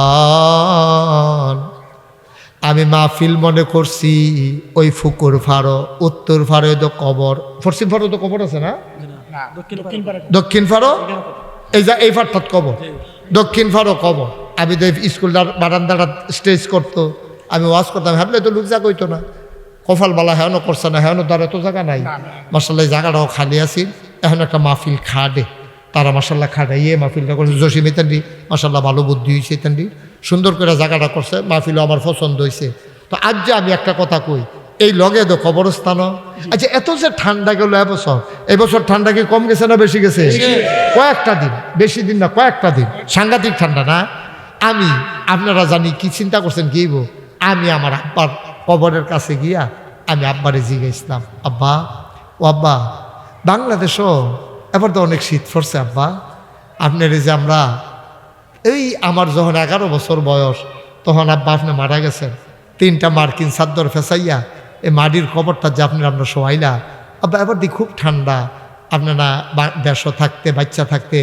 মুসলমান, আমি মাহফিল মনে করছি ওই ফুকুর ফাড়ো, উত্তর ফাড়ো তো কবর, পশ্চিম ফাড়ো তো কবর আছে না, দক্ষিণ ফাড়ো এই যা এই ফাড়টাত কবর, দক্ষিণ ফাড়ো কবর। আমি তো স্কুলটার বারান্দাটা স্টেজ করতো, আমি ওয়াজ করতাম, ভাবলে তো লোক জায়গা হইতো না। কপাল বালা হেন করছে না, হেন দ্বারা তো জায়গা নাই। মাসাল্লাহ জায়গাটাও খালি আছিল, এখন একটা মাহফিল খাডে, তারা মাসাল্লাহ খাটাইয়ে মাহফিলটা করছে। জসিম ইতান্ডি মাসাল্লাহ ভালো বুদ্ধি হয়েছে, ইতান্ডি সুন্দর করে জায়গাটা করছে, মাহফিলও আমার পছন্দ হয়েছে। তো আজ যে আমি একটা কথা কই, এই লগে তো কবরস্থানও। আচ্ছা এত যে ঠান্ডা গেল এবছর ঠান্ডা কি কম গেছে না বেশি গেছে? কয়েকটা দিন, বেশি দিন না, কয়েকটা দিন সাংঘাতিক ঠান্ডা না। আমি আপনারা জানি কি চিন্তা করছেন কি, আমি আমার আব্বার কবরের কাছে গিয়া আমি আব্বারে জিজ্ঞেসলাম, আব্বা ও আব্বা, বাংলাদেশও এবার তো অনেক শীত পড়ছে আব্বা, আপনার যে আমরা এই আমার যখন 11 বছর বয়স তখন আব্বা আপনি মারা গেছেন, 3টা মার্কিন চাদর ফেসাইয়া এই মাটির কবরটা যে আমরা শোয়াইলা আব্বা, এবার দি খুব ঠান্ডা, আপনারা দেশও থাকতে বাচ্চা থাকতে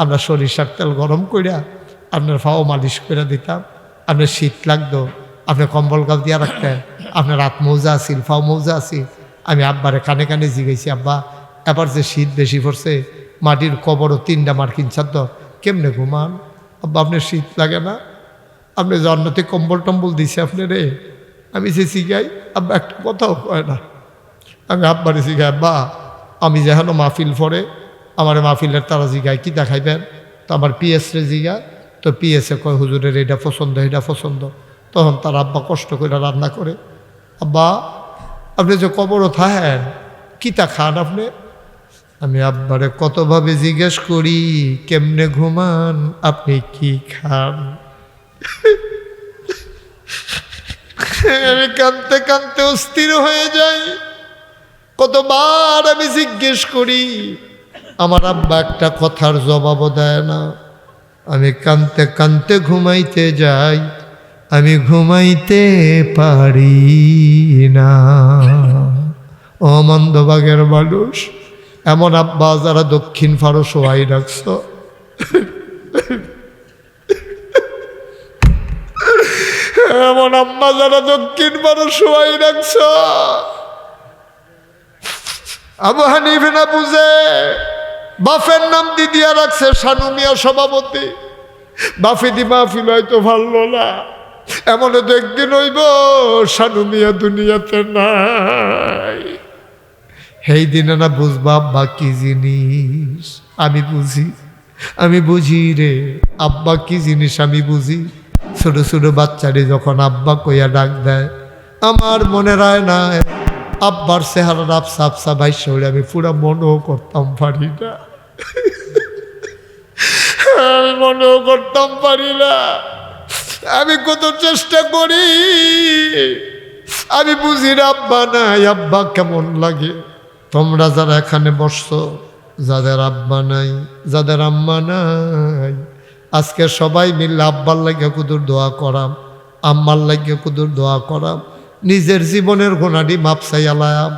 আমরা সরিষার তেল গরম কইরা আপনার ফাও মালিশ করে দিতাম, আপনার শীত লাগতো, আপনি কম্বল গাছ দিয়া রাখতেন, আপনার রাত মৌজা আছিল, ফাও মৌজা আছিল। আমি আব্বারে কানে কানে জিজ্ঞেসি, আব্বা এবার যে শীত বেশি পড়ছে, মাটির কবরও 3টা মার্কিন চাদর, কেমনে ঘুমান আব্বা? আপনার শীত লাগে না? আপনি জান্নাতে কম্বল টম্বল দিছে আপনি রে? আমি যে শিখাই আব্বা একটা কথাও কয় না। আমি আব্বারে শিখাই, আব্বা আমি যেন মাহফিল পড়ে আমার মাহফিলের তারা জিগায় কি দেখাইবেন, তো আমার পিএস রে জিগায়, তো পিএসে কয় হুজুরের এটা পছন্দ এটা পছন্দ। তখন তার আব্বা কষ্ট করে রান্না করে, আব্বা আপনি যে কবরও থাকেন কিতা খান আপনি? আমি আব্বারে কতভাবে জিজ্ঞেস করি, কেমনে ঘুমান, আপনি কি খান? আমি কাঁদতে কাঁদতে অস্থির হয়ে যাই। কতবার আমি জিজ্ঞেস করি, আমার আব্বা একটা কথার জবাবও দেয় না। আমি কাঁদতে কাঁদতে ঘুমাইতে যাই, আমি ঘুমাইতে পারি না। ও মন্দবাগের মানুষ, এমন আব্বা যারা দক্ষিণ ফারো শোয়াই রাখছ, এমন আম্মা যারা দক্ষিণ ফারো শোয়াই রাখছ। আবু হানিফা না বুঝে বাফের নাম দিয়া রাখছে শানু মিয়া সভাপতি। বাফি দি মাহফিল হয়তো ভালো না, এমন তো একদিন হইব শানু মিয়া দুনিয়াতে নাই। সেই দিনে না বুঝবা আব্বা কি জিনিস। আমি বুঝি রে আব্বা কি জিনিস, আমি বুঝি। ছোট ছোট বাচ্চারে যখন আব্বা কইয়া ডাক দেয়, আমার মনে হয় না আব্বার চেহারা রাপসা আপসা বাইশা হইলে আমি পুরা মনেও করতাম পারি না। আমি মনেও করতাম পারি না। আমি কত চেষ্টা করি, আমি বুঝি না আব্বা নাই, আব্বা কেমন লাগে। তোমরা যারা এখানে বসছো, যাদের আব্বা নাই, যাদের আম্মা নাই, আজকে সবাই মিলে আব্বার লাগিয়া কুদুর দোয়া করাম, আম্মার লাগিয়া কুদুর দোয়া করাম, নিজের জীবনের গোনাটি মাপসাই আলায়াম,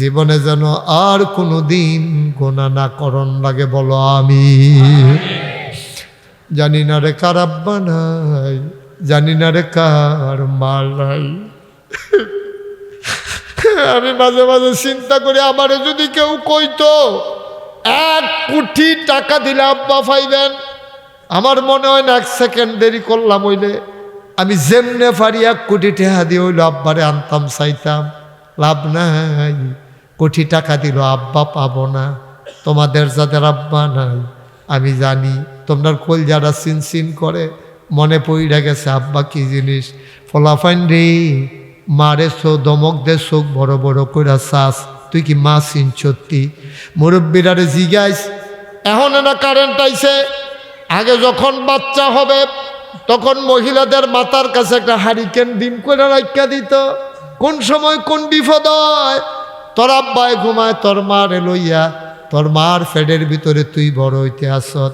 জীবনে যেন আর কোনো দিন গোনা না করণ লাগে। বলো আমি। জানি না রে কার আব্বা নাই, জানি না রে কার মা নাই। আমি মাঝে মাঝে চিন্তা করি আমারে যদি কেউ কইতো 1 কোটি টাকা দিলে আব্বা পাইবেন, আমার মনে হয় না 1 সেকেন্ড দেরি করলাম হইলে আমি যেমনে পারি 1 কোটি টাকা দিয়ে হইলো আব্বারে আনতাম চাইতাম। লাভ নাই, কোটি টাকা দিল আব্বা পাবো না। তোমাদের যাদের আব্বা নাই আমি জানি তোমরা কল যারা সিন করে মনে পড়ে গেছে আব্বা কি জিনিস। ফলাফাইন রে মারে দমক দে চোখ বড় বড় কইরা চাস, তুই কি মা চিন সত্যি? মুরব্বীরারে জিগাইস। এখন না কারেন্ট আইছে, আগে যখন বাচ্চা হবে তখন মহিলাদের মাথার কাছে একটা হারিকেন ডিম করে রাখা দিত। কোন সময় কোন বিপদ হয়, তোর আব্বায় ঘুমায় তোর মারে লইয়া, তোর মার ফেডের ভিতরে তুই বড় হইতে আসত।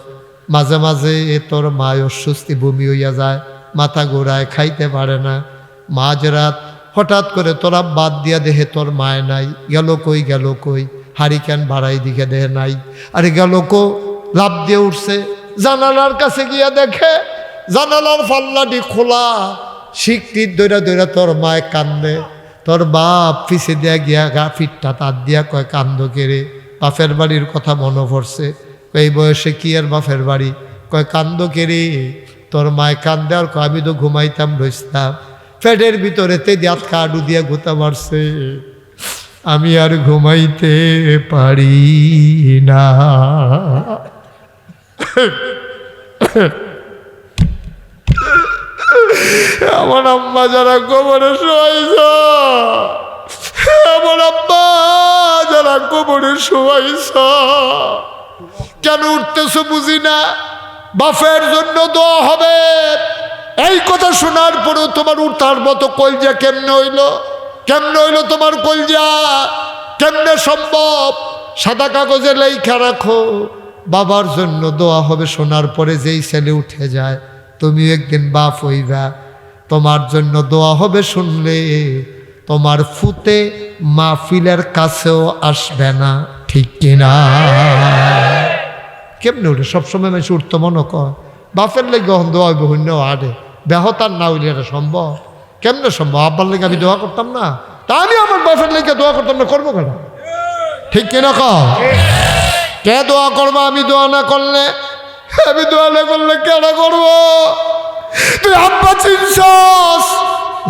মাঝে মাঝে তোর মায় অস্বস্তি বমি হইয়া যায়, মাথা ঘোরায়, খাইতে পারে না। মাঝরাত হঠাৎ করে তোরা বাদ দিয়া দেহে তোর মায় নাই, গেল কই হারিকেন ভাড়াই দিকে দেহে নাই। আরে গেল কো, লাভ দিয়ে উঠছে, জানালার কাছে গিয়া দেখে জানালার পাল্লাটি খোলা, শিকটির দৈরা দৈরা তোর মায় কান্দে। তোর বাপ পিছে দিয়া গিয়া গা ফিটটা তার দিয়া কয় কান্দ কেড়ে, বাপের বাড়ির কথা মনে পড়ছে। এই বয়সে কি আর বাপের বাড়ি, কয় কান্দ কেড়ে। তোর মায় কান্দে আর কয় আমি তো ঘুমাইতাম রইতাম, পেটের ভিতরে তেদিয়াত কাডু দিয়া গোতা মারছে, আমি আর ঘুমাইতে পারি না। আমার আম্মা যারা কবরে শোয়াইছ, আমার আব্বা যারা কবরে শোয়াইছ, কেন উঠতেছ বুঝি না। বাপের জন্য দোয়া হবে, এই কথা শোনার পরেও তোমার উঠার মতো কলজা কেমনে হইলো? তোমার কলজা কেমনে সম্ভব? সাদা কাগজে লেখা রাখো, বাবার জন্য দোয়া হবে। শোনার পরে যেই ছেলে উঠে যায়, তুমি একদিন বাপ হইবা, তোমার জন্য দোয়া হবে। শুনলে তোমার ফুতে মাহফিলের কাছেও আসবে না, ঠিক কিনা? কেমনে উঠে? সবসময় মানুষ উঠতো মনে কর, বাপের লেগে গহন দোয়া হইব, হইন্য আরে বেহতার না হইলে এটা সম্ভব? কেমনে সম্ভব? আব্বার লেগে আমি দোয়া করতাম না, তা আমি আমার বাপের লেগে দোয়া করতাম না, করবো কেন? ঠিক কিনা কও? কে দোয়া করবো? আমি দোয়া না করলে, আমি দোয়া না করলে কেন করবো? তুই আব্বা চিনছস,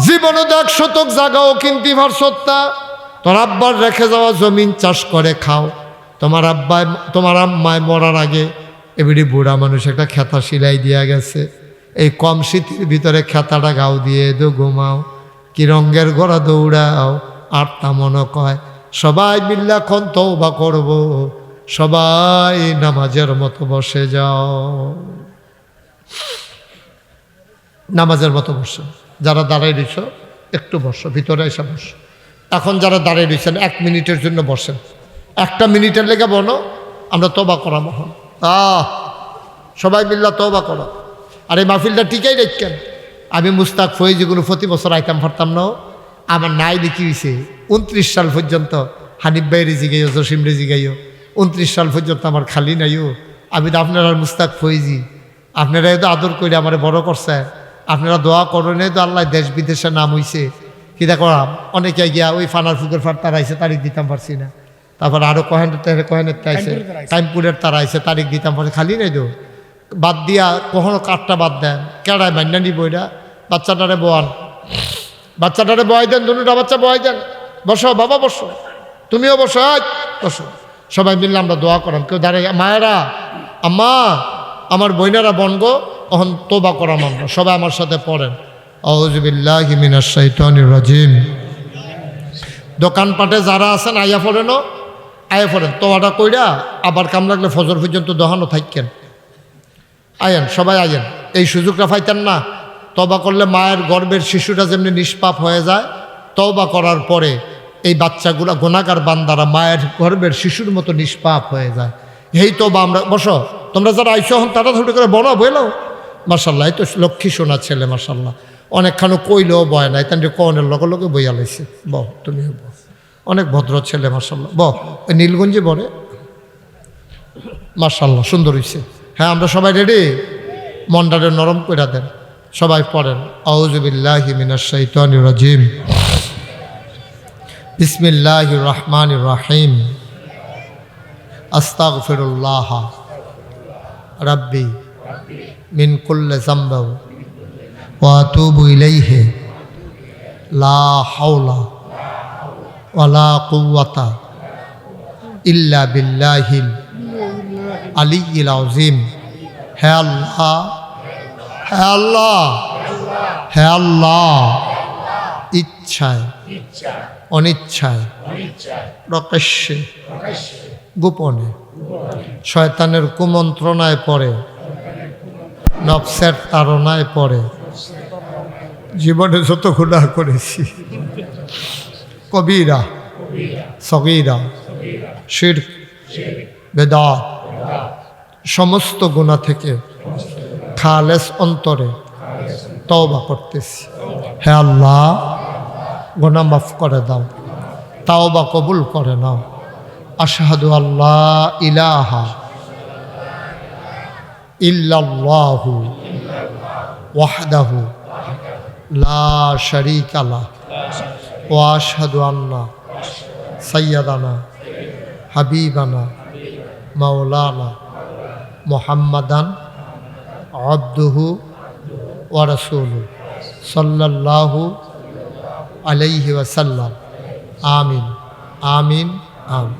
জীবনে 1 শতক জাগাও কিনতে পারছত না। তোর আব্বার রেখে যাওয়া জমিন চাষ করে খাও। তোমার আম্মায় মরার আগে এবারে বুড়া মানুষ একটা খেতা সিলাই দিয়া গেছে, এই কম শীতের ভিতরে খেতাটা গাও দিয়ে দো ঘুমাও, কি রঙের ঘোড়া দৌড়াও। আর তা মনে কয় সবাই মিল্লা খন তওবা করব, সবাই নামাজের মতো বসে যাও। নামাজের মতো বসো, যারা দাঁড়াই রইছ একটু বসো, ভিতরে এসে বসো। এখন যারা দাঁড়াই রইছেন 1 মিনিটের জন্য বসেন, 1টা মিনিটের লেগে বলো, আমরা তওবা করাবো। সবাই মিল্লা তওবা করো। আর এই মাহফিলটা টিকাই রেখেন। আমি মুস্তাক ফয়েজিগুলো প্রতি বছর আইতাম পারতাম না, আমার নাই লিখি হয়েছে 29 সাল পর্যন্ত। হানিফ ভাই রেজি গাইও, জসিম রেজি গাইও, 29 সাল পর্যন্ত আমার খালি নাইও। আমি তো আপনারা মুস্তাক ফয়েজি, আপনারা তো আদর করে আমার বড় করছে, আপনারা দোয়া করেন তো আল্লাহ দেশ বিদেশে নাম হইছে। কিতা করাম, অনেকে গিয়া ওই ফানার ফুকের ফার তারা আইসে, তারিখ দিতাম পারছি না। তারপর আরো কহেনের আইসে, টাইমপুরের তারা আইসে, তারিখ দিতাম পারছি, খালি নাই তো। বাদ দিয়া কখনো কাঠটা বাদ দেন, কেড়ায় মান্না নিব এটা। বাচ্চাটারে বয়াই দেন, দুটা বাচ্চা বয়াই দেন। বসো বাবা, বসো, তুমিও বসো, বসো। সবাই মিললে আমরা দোয়া করাম। কেউ দাঁড়াই, মায়েরা, আম্মা, আমার বইনারা বনগো, তখন তোবা করাম আমরা। সবাই আমার সাথে পড়েন, আউযু বিল্লাহি মিনাশ শাইতানির রাজিম। দোকানপাটে যারা আছেন আইয়া পড়েন, তোয়াটা কইরা আবার কাম লাগলে ফজর পর্যন্ত দহানো থাকেন। আয়েন, সবাই আয়েন, এই সুযোগটা পাইতেন না। তওবা করলে মায়ের গর্ভের শিশুটা যেমনি নিষ্পাপ হয়ে যায়, তওবা করার পরে এই বাচ্চাগুলা গুনাহগার বান্দারা মায়ের গর্ভের শিশুর মতো নিষ্পাপ হয়ে যায়। এই তওবা আমরা, বসো তোমরা যারা আইসো হন তারা ধরে করে বলো, বইলো। মাশাল্লাহ, এই তো লক্ষ্মী সোনা ছেলে, মাশাল্লাহ। অনেকখানো কইলেও বয় নাই, তাই কনের লগে লগে বইয়া লাইছে। বহ, তুমিও বহ, অনেক ভদ্র ছেলে, মাশাল্লাহ। বহ, ওই নীলগঞ্জে বলে, মাশাল্লাহ, সুন্দর হইছে। হ্যাঁ, আমরা সবাই রেডি? মনটারে নরম কইরা দেন, সবাই পড়েন, আউযু বিল্লাহি মিনাশ শাইতানির রাজিম। বিসমিল্লাহির রহমানির রহিম। আস্তাগফিরুল্লাহ রাব্বি মিন কুল্লি যামবিন ওয়া আতুবু ইলাইহি লা হাওলা ওয়ালা কুওয়াতা ইল্লা বিল্লাহিল আলিয়্যিল আযীম। হে আল্লাহ, হে আল্লাহ, হে আল্লাহ, ইচ্ছায় অনিচ্ছায় প্রকাশ্যে গোপনে শয়তানের কুমন্ত্রণায় পড়ে, নফসের তাড়নায় পড়ে জীবনে যত গুনাহ করেছি, কবিরা সগীরা শিরক বেদাত সমস্ত গুনাহ থেকে খালেস অন্তরে তওবা করতেছি। হে আল্লাহ, গুনাহ মাফ করে দাও, তাওবা কবুল করে নাও। আশহাদু আল্লাহ ইলাহা ইল্লাল্লাহু ওয়াহদাহু লা শারীকা লাহু ওয়া আশহাদু আন্না সাইয়্যিদানা হাবিবানা মাওলানা মুহাম্মাদান আবদুহু ওয়া রাসূলুহু সাল্লাল্লাহু আলাইহি ওয়াসাল্লাম। আমিন আমিন আমিন।